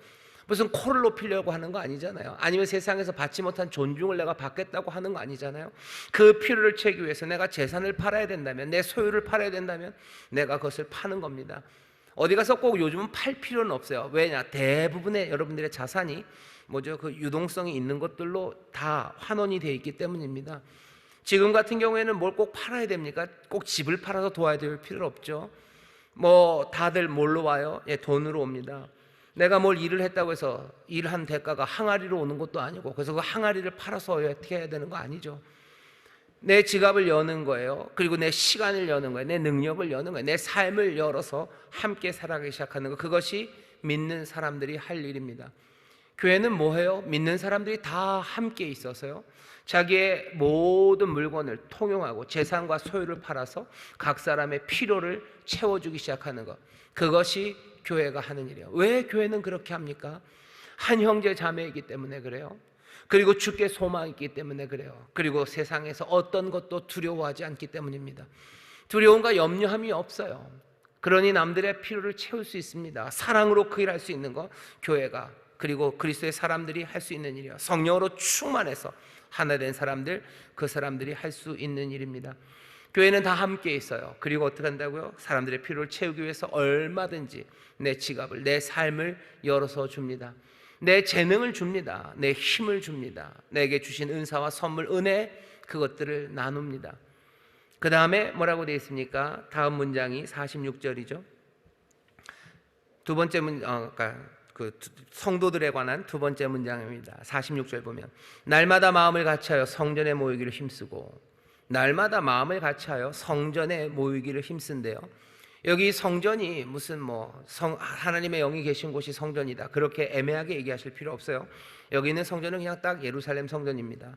무슨 코를 높이려고 하는 거 아니잖아요. 아니면 세상에서 받지 못한 존중을 내가 받겠다고 하는 거 아니잖아요. 그 필요를 채우기 위해서 내가 재산을 팔아야 된다면, 내 소유를 팔아야 된다면 내가 그것을 파는 겁니다. 어디 가서 꼭 요즘은 팔 필요는 없어요. 왜냐? 대부분의 여러분들의 자산이 그 유동성이 있는 것들로 다 환원이 되어 있기 때문입니다. 지금 같은 경우에는 뭘 꼭 팔아야 됩니까? 꼭 집을 팔아서 도와야 될 필요 없죠. 다들 뭘로 와요? 돈으로 옵니다. 내가 뭘 일을 했다고 해서 일한 대가가 항아리로 오는 것도 아니고, 그래서 그 항아리를 팔아서 어떻게 해야 되는 거 아니죠. 내 지갑을 여는 거예요. 그리고 내 시간을 여는 거예요. 내 능력을 여는 거예요. 내 삶을 열어서 함께 살아가기 시작하는 거, 그것이 믿는 사람들이 할 일입니다. 교회는 뭐해요? 믿는 사람들이 다 함께 있어서요, 자기의 모든 물건을 통용하고 재산과 소유를 팔아서 각 사람의 필요를 채워주기 시작하는 것, 그것이 교회가 하는 일이에요. 왜 교회는 그렇게 합니까? 한 형제 자매이기 때문에 그래요. 그리고 주께 소망이 있기 때문에 그래요. 그리고 세상에서 어떤 것도 두려워하지 않기 때문입니다. 두려움과 염려함이 없어요. 그러니 남들의 필요를 채울 수 있습니다. 사랑으로 그 일할 수 있는 거, 교회가, 그리고 그리스도의 사람들이 할 수 있는 일이에요. 성령으로 충만해서 하나 된 사람들, 그 사람들이 할 수 있는 일입니다. 교회는 다 함께 있어요. 그리고 어떻게 한다고요? 사람들의 필요를 채우기 위해서 얼마든지 내 지갑을, 내 삶을 열어서 줍니다. 내 재능을 줍니다. 내 힘을 줍니다. 내게 주신 은사와 선물, 은혜, 그것들을 나눕니다. 그 다음에 뭐라고 되어 있습니까? 다음 문장이 46절이죠. 두 번째 성도들에 관한 두 번째 문장입니다. 46절 보면, 날마다 마음을 같이하여 성전에 모이기를 힘쓰고, 날마다 마음을 같이하여 성전에 모이기를 힘쓴대요. 여기 성전이 무슨 하나님의 영이 계신 곳이 성전이다, 그렇게 애매하게 얘기하실 필요 없어요. 여기 있는 성전은 그냥 딱 예루살렘 성전입니다.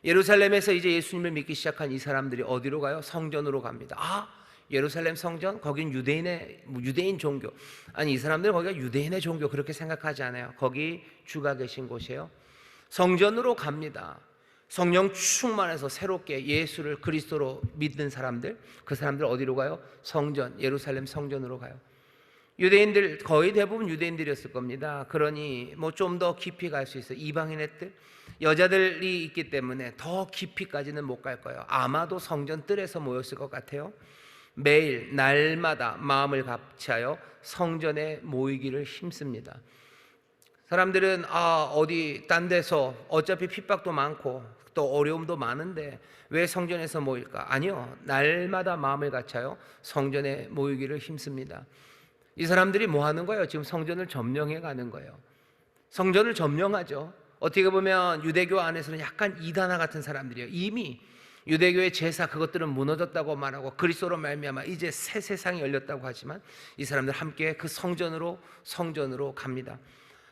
예루살렘에서 이제 예수님을 믿기 시작한 이 사람들이 어디로 가요? 성전으로 갑니다. 예루살렘 성전? 거긴 유대인 종교. 아니, 이 사람들은 거기가 유대인의 종교 그렇게 생각하지 않아요. 거기 주가 계신 곳이에요. 성전으로 갑니다. 성령 충만해서 새롭게 예수를 그리스도로 믿는 사람들, 그 사람들 어디로 가요? 성전, 예루살렘 성전으로 가요. 유대인들 거의 대부분 유대인들이었을 겁니다. 그러니 좀 더 깊이 갈 수 있어요. 이방인의 뜰, 여자들이 있기 때문에 더 깊이까지는 못 갈 거예요. 아마도 성전 뜰에서 모였을 것 같아요. 매일 날마다 마음을 같이하여 성전에 모이기를 힘씁니다. 사람들은 어디 딴 데서 어차피 핍박도 많고 또 어려움도 많은데 왜 성전에서 모일까? 아니요, 날마다 마음을 같이하여 성전에 모이기를 힘씁니다. 이 사람들이 뭐 하는 거예요? 지금 성전을 점령해 가는 거예요. 성전을 점령하죠. 어떻게 보면 유대교 안에서는 약간 이단화 같은 사람들이에요. 이미 유대교의 제사 그것들은 무너졌다고 말하고 그리스도로 말미암아 이제 새 세상이 열렸다고 하지만 이 사람들 함께 그 성전으로 갑니다.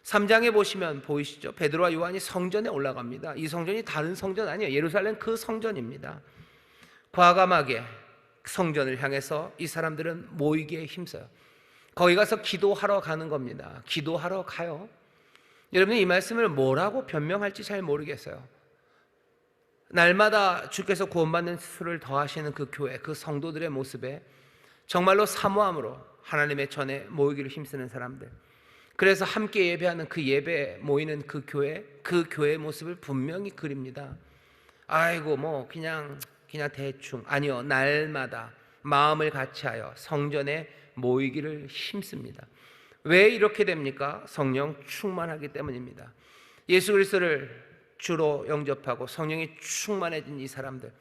3장에 보시면 보이시죠? 베드로와 요한이 성전에 올라갑니다. 이 성전이 다른 성전 아니에요. 예루살렘 그 성전입니다. 과감하게 성전을 향해서 이 사람들은 모이기에 힘써요. 거기 가서 기도하러 가는 겁니다. 기도하러 가요. 여러분이 이 말씀을 뭐라고 변명할지 잘 모르겠어요. 날마다 주께서 구원받는 수를 더하시는 그 교회, 그 성도들의 모습에 정말로 사모함으로 하나님의 전에 모이기를 힘쓰는 사람들, 그래서 함께 예배하는 그 예배에 모이는 그 교회의 모습을 분명히 그립니다. 그냥 대충, 아니요, 날마다 마음을 같이하여 성전에 모이기를 힘씁니다. 왜 이렇게 됩니까? 성령 충만하기 때문입니다. 예수 그리스도를 주로 영접하고 성령이 충만해진 이 사람들,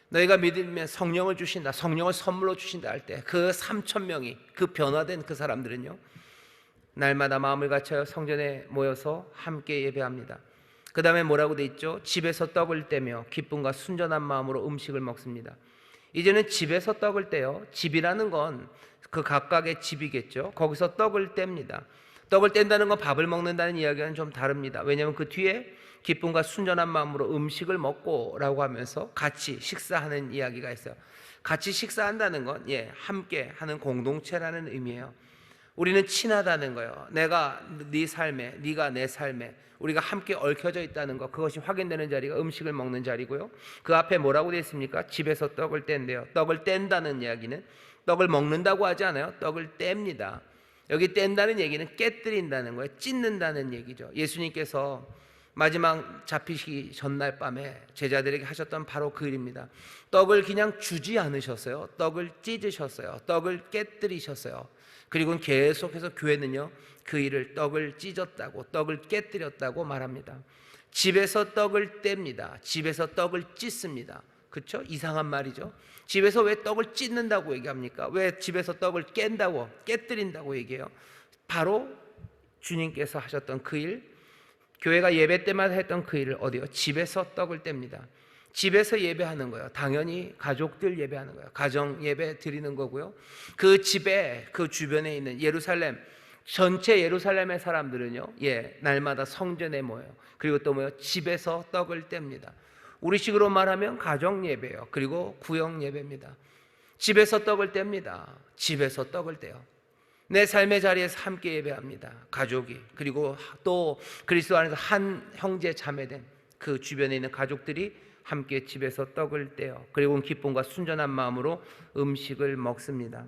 너희가 믿으면 성령을 주신다, 성령을 선물로 주신다 할 때 그 3,000명이 그 변화된 그 사람들은요, 날마다 마음을 같이하여 성전에 모여서 함께 예배합니다. 그 다음에 뭐라고 돼 있죠? 집에서 떡을 떼며 기쁨과 순전한 마음으로 음식을 먹습니다. 이제는 집에서 떡을 떼요. 집이라는 건 그 각각의 집이겠죠. 거기서 떡을 뗍니다. 떡을 뗀다는 건 밥을 먹는다는 이야기는 좀 다릅니다. 왜냐하면 그 뒤에 기쁨과 순전한 마음으로 음식을 먹고 라고 하면서 같이 식사하는 이야기가 있어요. 같이 식사한다는 건 함께 하는 공동체라는 의미예요. 우리는 친하다는 거예요. 내가 네 삶에, 네가 내 삶에 우리가 함께 얽혀져 있다는 것, 그것이 확인되는 자리가 음식을 먹는 자리고요. 그 앞에 뭐라고 되어 있습니까? 집에서 떡을 뗀대요. 떡을 뗀다는 이야기는 떡을 먹는다고 하지 않아요. 떡을 뗍니다. 여기 뗀다는 얘기는 깨뜨린다는 거예요. 찢는다는 얘기죠. 예수님께서 마지막 잡히시기 전날 밤에 제자들에게 하셨던 바로 그 일입니다. 떡을 그냥 주지 않으셨어요. 떡을 찢으셨어요. 떡을 깨뜨리셨어요. 그리고 계속해서 교회는요, 그 일을 떡을 찢었다고, 떡을 깨뜨렸다고 말합니다. 집에서 떡을 뗍니다. 집에서 떡을 찢습니다. 그렇죠? 이상한 말이죠. 집에서 왜 떡을 찢는다고 얘기합니까? 왜 집에서 떡을 깬다고, 깨뜨린다고 얘기해요? 바로 주님께서 하셨던 그 일, 교회가 예배 때마다 했던 그 일을 어디요? 집에서 떡을 뗍니다. 집에서 예배하는 거예요. 당연히 가족들 예배하는 거예요. 가정 예배 드리는 거고요. 그 집에, 그 주변에 있는 예루살렘, 전체 예루살렘의 사람들은요, 날마다 성전에 모여요. 그리고 또 뭐요? 집에서 떡을 뗍니다. 우리식으로 말하면 가정 예배예요. 그리고 구역 예배입니다. 집에서 떡을 뗍니다. 집에서 떡을 떼요. 내 삶의 자리에서 함께 예배합니다. 가족이, 그리고 또 그리스도 안에서 한 형제 자매된 그 주변에 있는 가족들이 함께 집에서 떡을 떼요. 그리고 기쁨과 순전한 마음으로 음식을 먹습니다.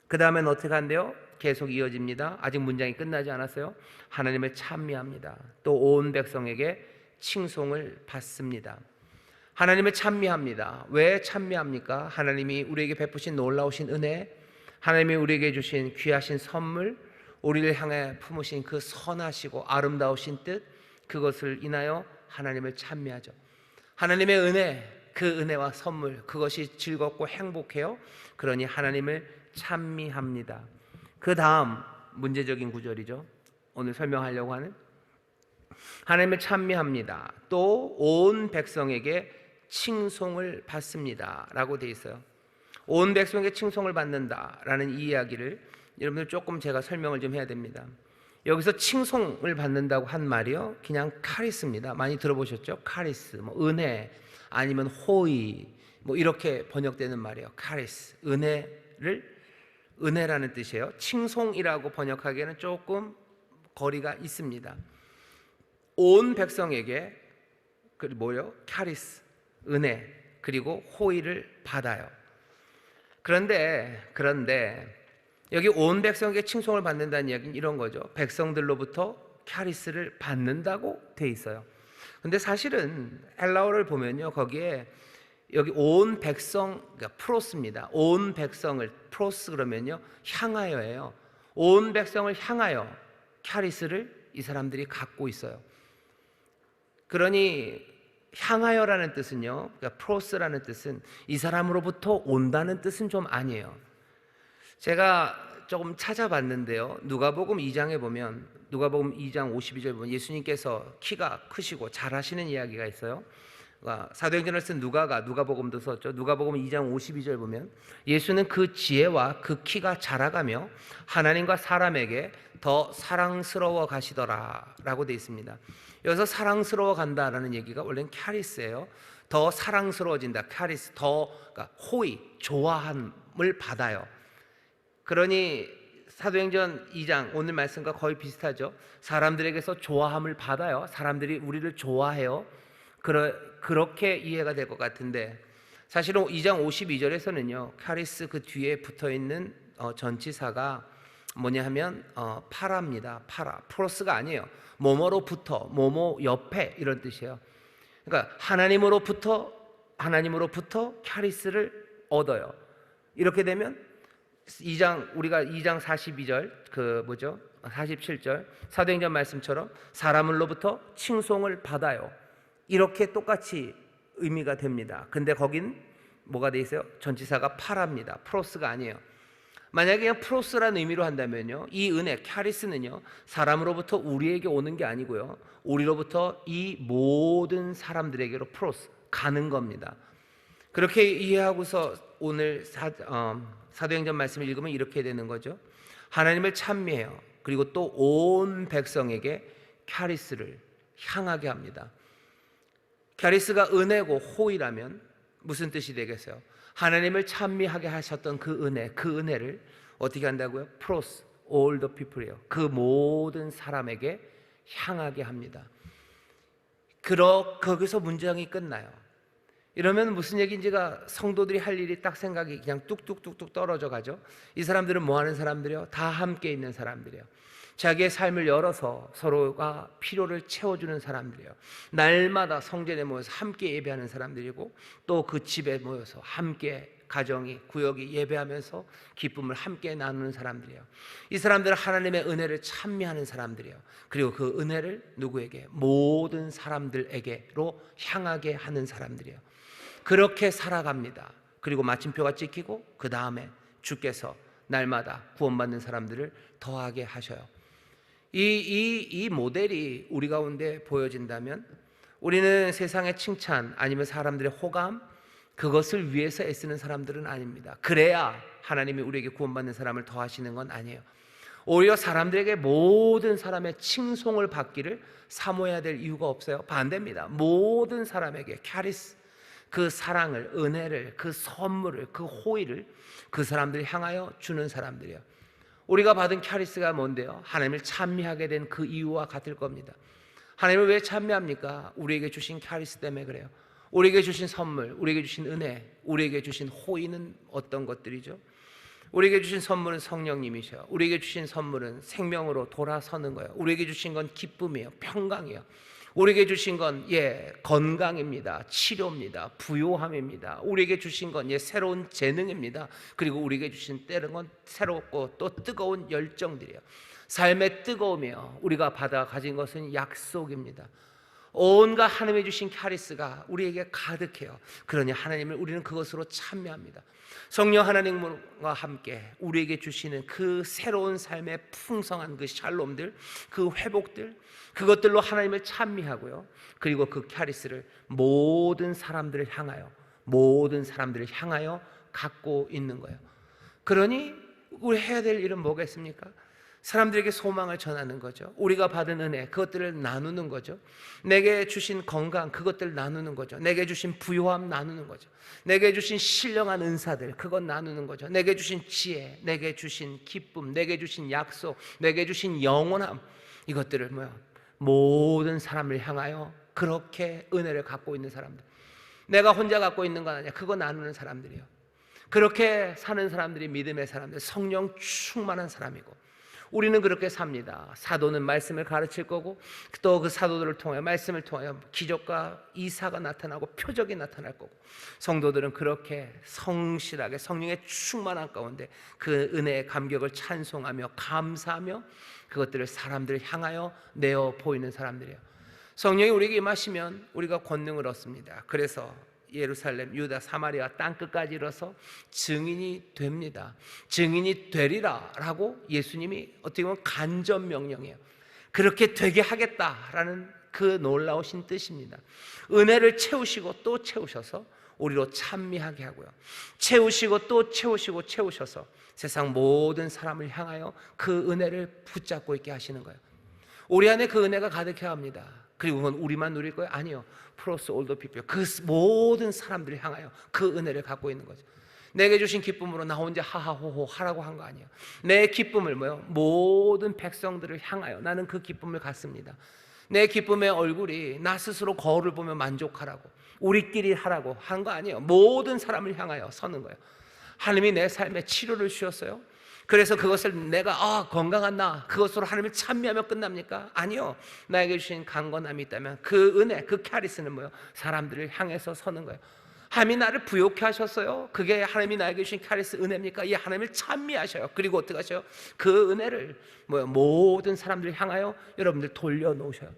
그 다음엔 어떻게 한대요? 계속 이어집니다. 아직 문장이 끝나지 않았어요. 하나님을 찬미합니다. 또 온 백성에게 칭송을 받습니다. 하나님을 찬미합니다. 왜 찬미합니까? 하나님이 우리에게 베푸신 놀라우신 은혜, 하나님이 우리에게 주신 귀하신 선물, 우리를 향해 품으신 그 선하시고 아름다우신 뜻, 그것을 인하여 하나님을 찬미하죠. 하나님의 은혜, 그 은혜와 선물, 그것이 즐겁고 행복해요. 그러니 하나님을 찬미합니다. 그 다음 문제적인 구절이죠. 오늘 설명하려고 하는, 하나님을 찬미합니다. 또 온 백성에게 칭송을 받습니다 라고 되어 있어요. 온 백성에게 칭송을 받는다라는 이 이야기를 여러분들 조금 제가 설명을 좀 해야 됩니다. 여기서 칭송을 받는다고 한 말이요, 그냥 카리스입니다. 많이 들어보셨죠? 카리스, 뭐 은혜 아니면 호의, 뭐 이렇게 번역되는 말이에요. 카리스, 은혜라는 뜻이에요. 칭송이라고 번역하기에는 조금 거리가 있습니다. 온 백성에게 카리스, 은혜 그리고 호의를 받아요. 그런데 여기 온 백성에게 칭송을 받는다는 이야기는 이런 거죠. 백성들로부터 카리스를 받는다고 돼 있어요. 근데 사실은 헬라어를 보면요, 거기에 여기 온 백성, 그러니까 프로스입니다. 온 백성을, 프로스 그러면요 향하여예요. 온 백성을 향하여 카리스를 이 사람들이 갖고 있어요. 그러니 향하여라는 뜻은요, 그러니까 프로스라는 뜻은 이 사람으로부터 온다는 뜻은 좀 아니에요. 제가 조금 찾아봤는데요, 누가복음 2장에 보면, 누가복음 2장 52절 보면 예수님께서 키가 크시고 잘하시는 이야기가 있어요. 사도행전을 쓴 누가복음도 썼죠. 누가복음 2장 52절 보면 예수는 그 지혜와 그 키가 자라가며 하나님과 사람에게 더 사랑스러워 가시더라 라고 되어 있습니다. 여기서 사랑스러워 간다라는 얘기가 원래는 카리스예요. 더 사랑스러워진다, 카리스, 그러니까 호의, 좋아함을 받아요. 그러니 사도행전 2장 오늘 말씀과 거의 비슷하죠. 사람들에게서 좋아함을 받아요. 사람들이 우리를 좋아해요. 그렇게 이해가 될 것 같은데, 사실은 2장 52절에서는요 카리스 그 뒤에 붙어있는 전치사가 뭐냐 하면 파라입니다. 파라, 프로스가 아니에요. 뭐뭐로부터, 뭐뭐 옆에, 이런 뜻이에요. 그러니까 하나님으로부터 카리스를 얻어요. 이렇게 되면 우리가 2장 42절 47절 사도행전 말씀처럼 사람으로부터 칭송을 받아요. 이렇게 똑같이 의미가 됩니다. 근데 거긴 뭐가 돼 있어요? 전치사가 파라입니다. 프로스가 아니에요. 만약에 그냥 프로스라는 의미로 한다면요, 이 은혜, 카리스는요 사람으로부터 우리에게 오는 게 아니고요, 우리로부터 이 모든 사람들에게로 프로스, 가는 겁니다. 그렇게 이해하고서 오늘 사도행전 말씀을 읽으면 이렇게 되는 거죠. 하나님을 찬미해요. 그리고 또 온 백성에게 카리스를 향하게 합니다. 카리스가 은혜고 호의라면 무슨 뜻이 되겠어요? 하나님을 찬미하게 하셨던 그 은혜를 어떻게 한다고요? 프로스, all the people이에요. 그 모든 사람에게 향하게 합니다. 거기서 문장이 끝나요. 이러면 무슨 얘기인지가 성도들이 할 일이 딱 생각이 그냥 뚝뚝뚝뚝 떨어져 가죠. 이 사람들은 뭐 하는 사람들이요? 다 함께 있는 사람들이에요. 자기의 삶을 열어서 서로가 필요를 채워주는 사람들이에요. 날마다 성전에 모여서 함께 예배하는 사람들이고, 또 그 집에 모여서 함께 가정이, 구역이 예배하면서 기쁨을 함께 나누는 사람들이에요. 이 사람들은 하나님의 은혜를 찬미하는 사람들이에요. 그리고 그 은혜를 누구에게? 모든 사람들에게로 향하게 하는 사람들이에요. 그렇게 살아갑니다. 그리고 마침표가 찍히고 그 다음에 주께서 날마다 구원받는 사람들을 더하게 하셔요. 이 모델이 우리 가운데 보여진다면 우리는 세상의 칭찬 아니면 사람들의 호감, 그것을 위해서 애쓰는 사람들은 아닙니다. 그래야 하나님이 우리에게 구원받는 사람을 더하시는 건 아니에요. 오히려 사람들에게 모든 사람의 칭송을 받기를 사모해야 될 이유가 없어요. 반대입니다. 모든 사람에게 카리스, 그 사랑을, 은혜를, 그 선물을, 그 호의를 그 사람들이 향하여 주는 사람들이에요. 우리가 받은 카리스가 뭔데요? 하나님을 찬미하게 된 그 이유와 같을 겁니다. 하나님을 왜 찬미합니까? 우리에게 주신 카리스 때문에 그래요. 우리에게 주신 선물, 우리에게 주신 은혜, 우리에게 주신 호의는 어떤 것들이죠? 우리에게 주신 선물은 성령님이셔요. 우리에게 주신 선물은 생명으로 돌아서는 거예요. 우리에게 주신 건 기쁨이에요. 평강이에요. 우리에게 주신 건 건강입니다. 치료입니다. 부요함입니다. 우리에게 주신 건 새로운 재능입니다. 그리고 우리에게 주신 때는 건 새롭고 또 뜨거운 열정들이에요. 삶의 뜨거움이요, 우리가 받아 가진 것은 약속입니다. 온갖 하나님이 주신 카리스가 우리에게 가득해요. 그러니 하나님을 우리는 그것으로 찬미합니다. 성령 하나님과 함께 우리에게 주시는 그 새로운 삶의 풍성한 그 샬롬들, 그 회복들, 그것들로 하나님을 찬미하고요. 그리고 그 카리스를 모든 사람들을 향하여 갖고 있는 거예요. 그러니 우리 해야 될 일은 뭐가 있습니까? 사람들에게 소망을 전하는 거죠. 우리가 받은 은혜, 그것들을 나누는 거죠. 내게 주신 건강, 그것들을 나누는 거죠. 내게 주신 부요함 나누는 거죠. 내게 주신 신령한 은사들, 그것 나누는 거죠. 내게 주신 지혜, 내게 주신 기쁨, 내게 주신 약속, 내게 주신 영원함, 이것들을 모든 사람을 향하여 그렇게 은혜를 갖고 있는 사람들. 내가 혼자 갖고 있는 건 아니야. 그거 나누는 사람들이에요. 그렇게 사는 사람들이 믿음의 사람들, 성령 충만한 사람이고, 우리는 그렇게 삽니다. 사도는 말씀을 가르칠 거고, 또 그 사도들을 통하여 말씀을 통하여 기적과 이사가 나타나고 표적이 나타날 거고, 성도들은 그렇게 성실하게 성령의 충만한 가운데 그 은혜의 감격을 찬송하며 감사하며 그것들을 사람들을 향하여 내어 보이는 사람들이에요. 성령이 우리에게 임하시면 우리가 권능을 얻습니다. 그래서 예루살렘, 유다, 사마리아 땅끝까지 이뤄서 증인이 됩니다. 증인이 되리라 라고 예수님이 어떻게 보면 간접 명령이에요. 그렇게 되게 하겠다라는 그 놀라우신 뜻입니다. 은혜를 채우시고 또 채우셔서 우리로 찬미하게 하고요, 채우시고 또 채우시고 채우셔서 세상 모든 사람을 향하여 그 은혜를 붙잡고 있게 하시는 거예요. 우리 안에 그 은혜가 가득해야 합니다. 그리고 그건 우리만 누릴 거예요? 아니요. 플러스 올더 피플, 그 모든 사람들을 향하여 그 은혜를 갖고 있는 거죠. 내게 주신 기쁨으로 나 혼자 하하호호 하라고 한 거 아니에요. 내 기쁨을 모든 백성들을 향하여 나는 그 기쁨을 갖습니다. 내 기쁨의 얼굴이 나 스스로 거울을 보며 만족하라고, 우리끼리 하라고 한 거 아니에요. 모든 사람을 향하여 서는 거예요. 하나님이 내 삶에 치료를 주셨어요. 그래서 그것을 내가 건강한 나, 그것으로 하나님을 찬미하며 끝납니까? 아니요. 나에게 주신 강건함이 있다면 그 은혜, 그 카리스는 사람들을 향해서 서는 거예요. 하나님이 나를 부욕해 하셨어요. 그게 하나님이 나에게 주신 카리스 은혜입니까? 이 하나님을 찬미하셔요. 그리고 어떻게 하셔요? 그 은혜를 모든 사람들을 향하여 여러분들 돌려놓으셔요.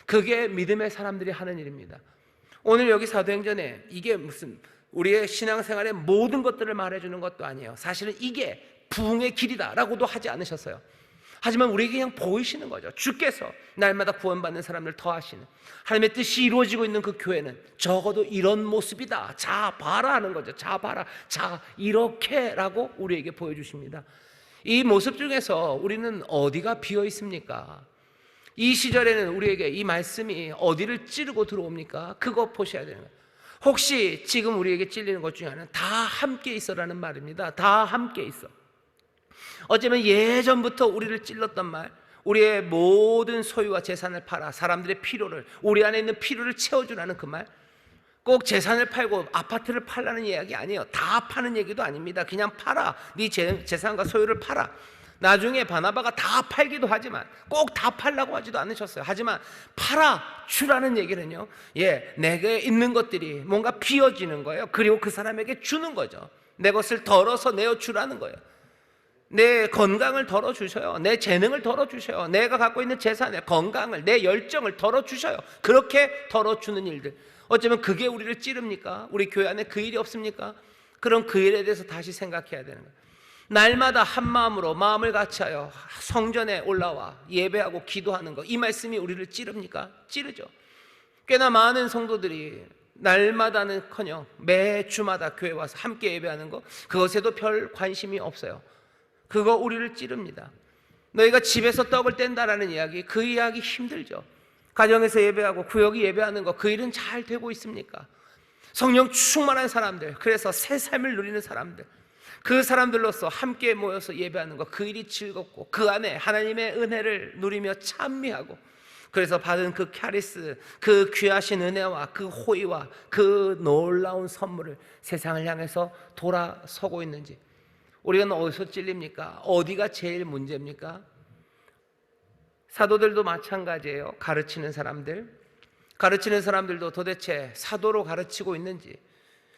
그게 믿음의 사람들이 하는 일입니다. 오늘 여기 사도행전에 이게 무슨 우리의 신앙생활의 모든 것들을 말해주는 것도 아니에요. 사실은 이게 부흥의 길이다라고도 하지 않으셨어요. 하지만 우리에게 그냥 보이시는 거죠. 주께서 날마다 구원받는 사람들 더하시는 하나님의 뜻이 이루어지고 있는 그 교회는 적어도 이런 모습이다. 자 봐라 하는 거죠. 자 봐라, 자 이렇게라고 우리에게 보여주십니다. 이 모습 중에서 우리는 어디가 비어 있습니까? 이 시절에는 우리에게 이 말씀이 어디를 찌르고 들어옵니까? 그거 보셔야 되는 거예요. 혹시 지금 우리에게 찔리는 것 중에 하나는 다 함께 있어라는 말입니다. 다 함께 있어. 어쩌면 예전부터 우리를 찔렀던 말, 우리의 모든 소유와 재산을 팔아 사람들의 필요를, 우리 안에 있는 필요를 채워주라는 그 말, 꼭 재산을 팔고 아파트를 팔라는 이야기 아니에요. 다 파는 얘기도 아닙니다. 그냥 팔아, 네 재산과 소유를 팔아. 나중에 바나바가 다 팔기도 하지만 꼭 다 팔라고 하지도 않으셨어요. 하지만 팔아 주라는 얘기는요, 내게 있는 것들이 뭔가 비어지는 거예요. 그리고 그 사람에게 주는 거죠. 내 것을 덜어서 내어 주라는 거예요. 내 건강을 덜어주셔요. 내 재능을 덜어주셔요. 내가 갖고 있는 재산의 건강을, 내 열정을 덜어주셔요. 그렇게 덜어주는 일들, 어쩌면 그게 우리를 찌릅니까? 우리 교회 안에 그 일이 없습니까? 그럼 그 일에 대해서 다시 생각해야 되는 거예요. 날마다 한 마음으로 마음을 같이하여 성전에 올라와 예배하고 기도하는 것, 이 말씀이 우리를 찌릅니까? 찌르죠. 꽤나 많은 성도들이 날마다는커녕 매주마다 교회 와서 함께 예배하는 것, 그것에도 별 관심이 없어요. 그거 우리를 찌릅니다. 너희가 집에서 떡을 뗀다라는 이야기, 그 이야기 힘들죠. 가정에서 예배하고 구역이 예배하는 거, 그 일은 잘 되고 있습니까? 성령 충만한 사람들, 그래서 새 삶을 누리는 사람들, 그 사람들로서 함께 모여서 예배하는 것, 그 일이 즐겁고 그 안에 하나님의 은혜를 누리며 찬미하고, 그래서 받은 그 카리스, 그 귀하신 은혜와 그 호의와 그 놀라운 선물을 세상을 향해서 돌아서고 있는지, 우리가 어디서 찔립니까? 어디가 제일 문제입니까? 사도들도 마찬가지예요. 가르치는 사람들도 도대체 사도로 가르치고 있는지,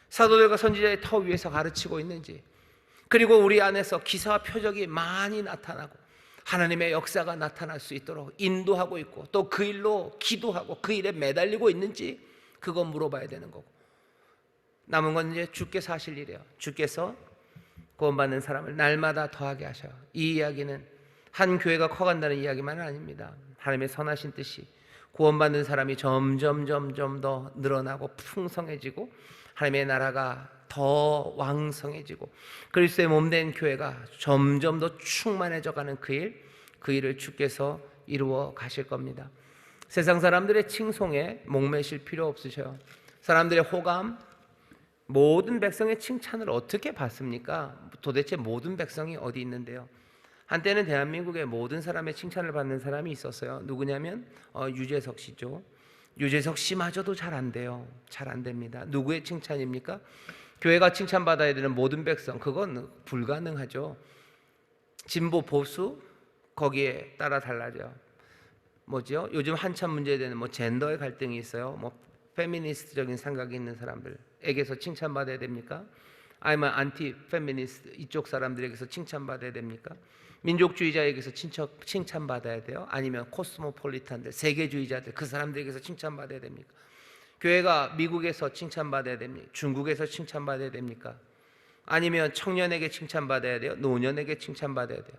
사도들과 선지자의 터 위에서 가르치고 있는지, 그리고 우리 안에서 기사와 표적이 많이 나타나고 하나님의 역사가 나타날 수 있도록 인도하고 있고, 또 그 일로 기도하고 그 일에 매달리고 있는지, 그거 물어봐야 되는 거고, 남은 건 이제 주께서 하실 일이에요. 주께서 구원받는 사람을 날마다 더하게 하셔요. 이 이야기는 한 교회가 커간다는 이야기만은 아닙니다. 하나님의 선하신 뜻이 구원받는 사람이 점점 더 늘어나고 풍성해지고 하나님의 나라가 더 왕성해지고 그리스도의 몸된 교회가 점점 더 충만해져가는 그 일을 주께서 이루어 가실 겁니다. 세상 사람들의 칭송에 목매실 필요 없으셔요. 사람들의 호감, 모든 백성의 칭찬을 어떻게 받습니까? 도대체 모든 백성이 어디 있는데요? 한때는 대한민국의 모든 사람의 칭찬을 받는 사람이 있었어요. 누구냐면 유재석 씨죠. 유재석 씨마저도 잘 안 돼요. 잘 안 됩니다. 누구의 칭찬입니까? 교회가 칭찬받아야 되는 모든 백성, 그건 불가능하죠. 진보 보수 거기에 따라 달라져요. 뭐죠? 요즘 한참 문제되는 젠더의 갈등이 있어요. 페미니스트적인 생각이 있는 사람들에게서 칭찬받아야 됩니까? 아니면 안티 페미니스트 이쪽 사람들에게서 칭찬받아야 됩니까? 민족주의자에게서 칭찬받아야 돼요? 아니면 코스모폴리탄들, 세계주의자들 그 사람들에게서 칭찬받아야 됩니까? 교회가 미국에서 칭찬받아야 됩니까? 중국에서 칭찬받아야 됩니까? 아니면 청년에게 칭찬받아야 돼요? 노년에게 칭찬받아야 돼요?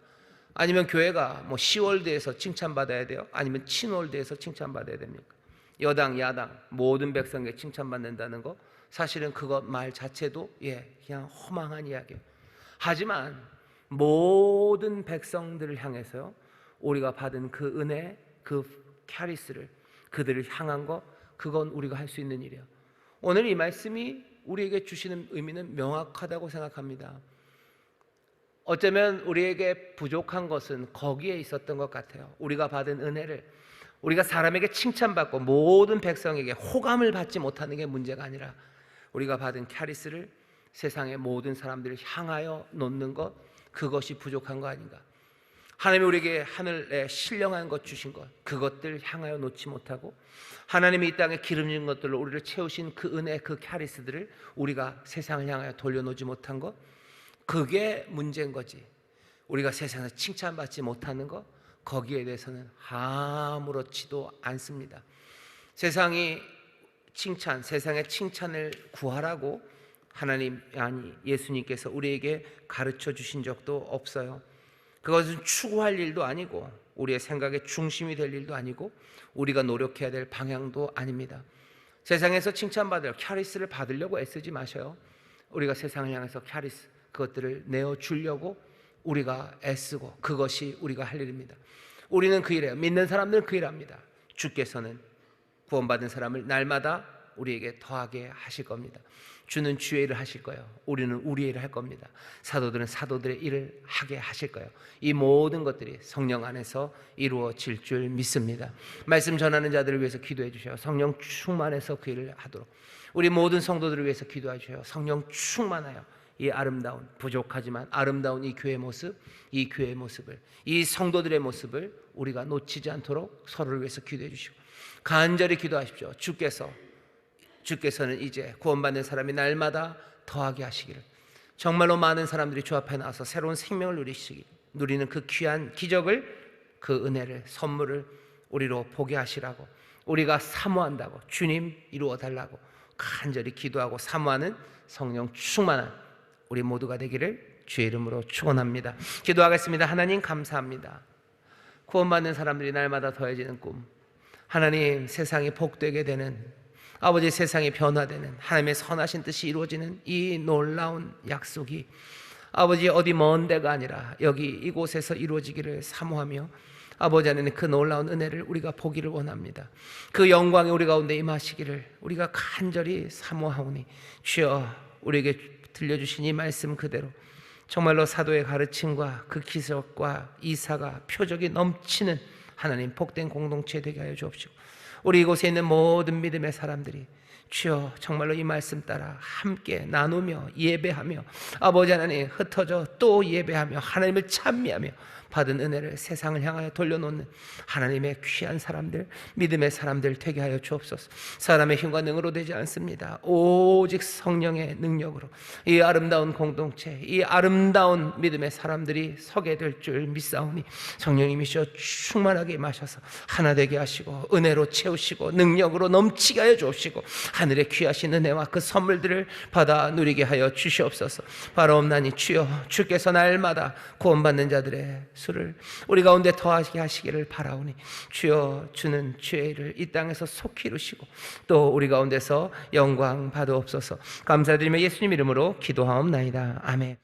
아니면 교회가 시월드에서 칭찬받아야 돼요? 아니면 친월드에서 칭찬받아야 됩니까? 여당, 야당 모든 백성에게 칭찬받는다는 거 사실은 그것 말 자체도 그냥 허망한 이야기예요. 하지만 모든 백성들을 향해서요, 우리가 받은 그 은혜, 그 캐리스를 그들을 향한 거, 그건 우리가 할 수 있는 일이에요. 오늘 이 말씀이 우리에게 주시는 의미는 명확하다고 생각합니다. 어쩌면 우리에게 부족한 것은 거기에 있었던 것 같아요. 우리가 받은 은혜를, 우리가 사람에게 칭찬받고 모든 백성에게 호감을 받지 못하는 게 문제가 아니라 우리가 받은 캐리스를 세상의 모든 사람들을 향하여 놓는 것, 그것이 부족한 거 아닌가. 하나님이 우리에게 하늘에 신령한 것 주신 것, 그것들 향하여 놓지 못하고 하나님이 이 땅에 기름진 것들로 우리를 채우신 그 은혜, 그 캐리스들을 우리가 세상을 향하여 돌려놓지 못한 것, 그게 문제인 거지. 우리가 세상에서 칭찬받지 못하는 것, 거기에 대해서는 아무렇지도 않습니다. 세상의 칭찬을 구하라고 하나님, 아니 예수님께서 우리에게 가르쳐 주신 적도 없어요. 그것은 추구할 일도 아니고 우리의 생각의 중심이 될 일도 아니고 우리가 노력해야 될 방향도 아닙니다. 세상에서 칭찬받을 캐리스를 받으려고 애쓰지 마셔요. 우리가 세상을 향해서 캐리스, 그것들을 내어주려고 우리가 애쓰고, 그것이 우리가 할 일입니다. 우리는 그 일이에요. 믿는 사람들은 그 일합니다. 주께서는 구원받은 사람을 날마다 우리에게 더하게 하실 겁니다. 주는 주의 일을 하실 거예요. 우리는 우리의 일을 할 겁니다. 사도들은 사도들의 일을 하게 하실 거예요. 이 모든 것들이 성령 안에서 이루어질 줄 믿습니다. 말씀 전하는 자들을 위해서 기도해 주셔요. 성령 충만해서 그 일을 하도록. 우리 모든 성도들을 위해서 기도해 주셔요. 성령 충만하여 이 아름다운, 부족하지만 아름다운 이 교회의 모습, 이 교회의 모습을, 이 성도들의 모습을 우리가 놓치지 않도록 서로를 위해서 기도해 주시고 간절히 기도하십시오. 주께서는 이제 구원받는 사람이 날마다 더하게 하시기를, 정말로 많은 사람들이 주 앞에 나와서 새로운 생명을 누리는 그 귀한 기적을, 그 은혜를, 선물을 우리로 보게 하시라고, 우리가 사모한다고, 주님 이루어 달라고 간절히 기도하고 사모하는 성령 충만한 우리 모두가 되기를 주의 이름으로 축원합니다. 기도하겠습니다. 하나님 감사합니다. 구원받는 사람들이 날마다 더해지는 꿈, 하나님 세상이 복되게 되는, 아버지 세상이 변화되는 하나님의 선하신 뜻이 이루어지는 이 놀라운 약속이 아버지 어디 먼 데가 아니라 여기 이곳에서 이루어지기를 사모하며, 아버지 하나님 그 놀라운 은혜를 우리가 보기를 원합니다. 그 영광이 우리 가운데 임하시기를 우리가 간절히 사모하오니, 주여 우리에게 들려주신 이 말씀 그대로 정말로 사도의 가르침과 그 기적과 이사가 표적이 넘치는 하나님 복된 공동체 되게 하여 주옵시고, 우리 이곳에 있는 모든 믿음의 사람들이 주여 정말로 이 말씀 따라 함께 나누며 예배하며, 아버지 하나님 흩어져 또 예배하며 하나님을 찬미하며 받은 은혜를 세상을 향하여 돌려놓는 하나님의 귀한 사람들, 믿음의 사람들 되게 하여 주옵소서. 사람의 힘과 능으로 되지 않습니다. 오직 성령의 능력으로 이 아름다운 공동체, 이 아름다운 믿음의 사람들이 서게 될 줄 믿사오니, 성령님이시여 충만하게 임하셔서 하나 되게 하시고 은혜로 채우시고 능력으로 넘치게 하여 주옵시고 하늘의 귀하신 은혜와 그 선물들을 받아 누리게 하여 주시옵소서. 바라옵나니 주여, 주께서 날마다 구원받는 자들의 수를 우리 가운데 더하게 하시기를 바라오니 주여, 주는 주의 일을 이 땅에서 속히 이루시고 또 우리 가운데서 영광 받으옵소서. 감사드리며 예수님 이름으로 기도하옵나이다. 아멘.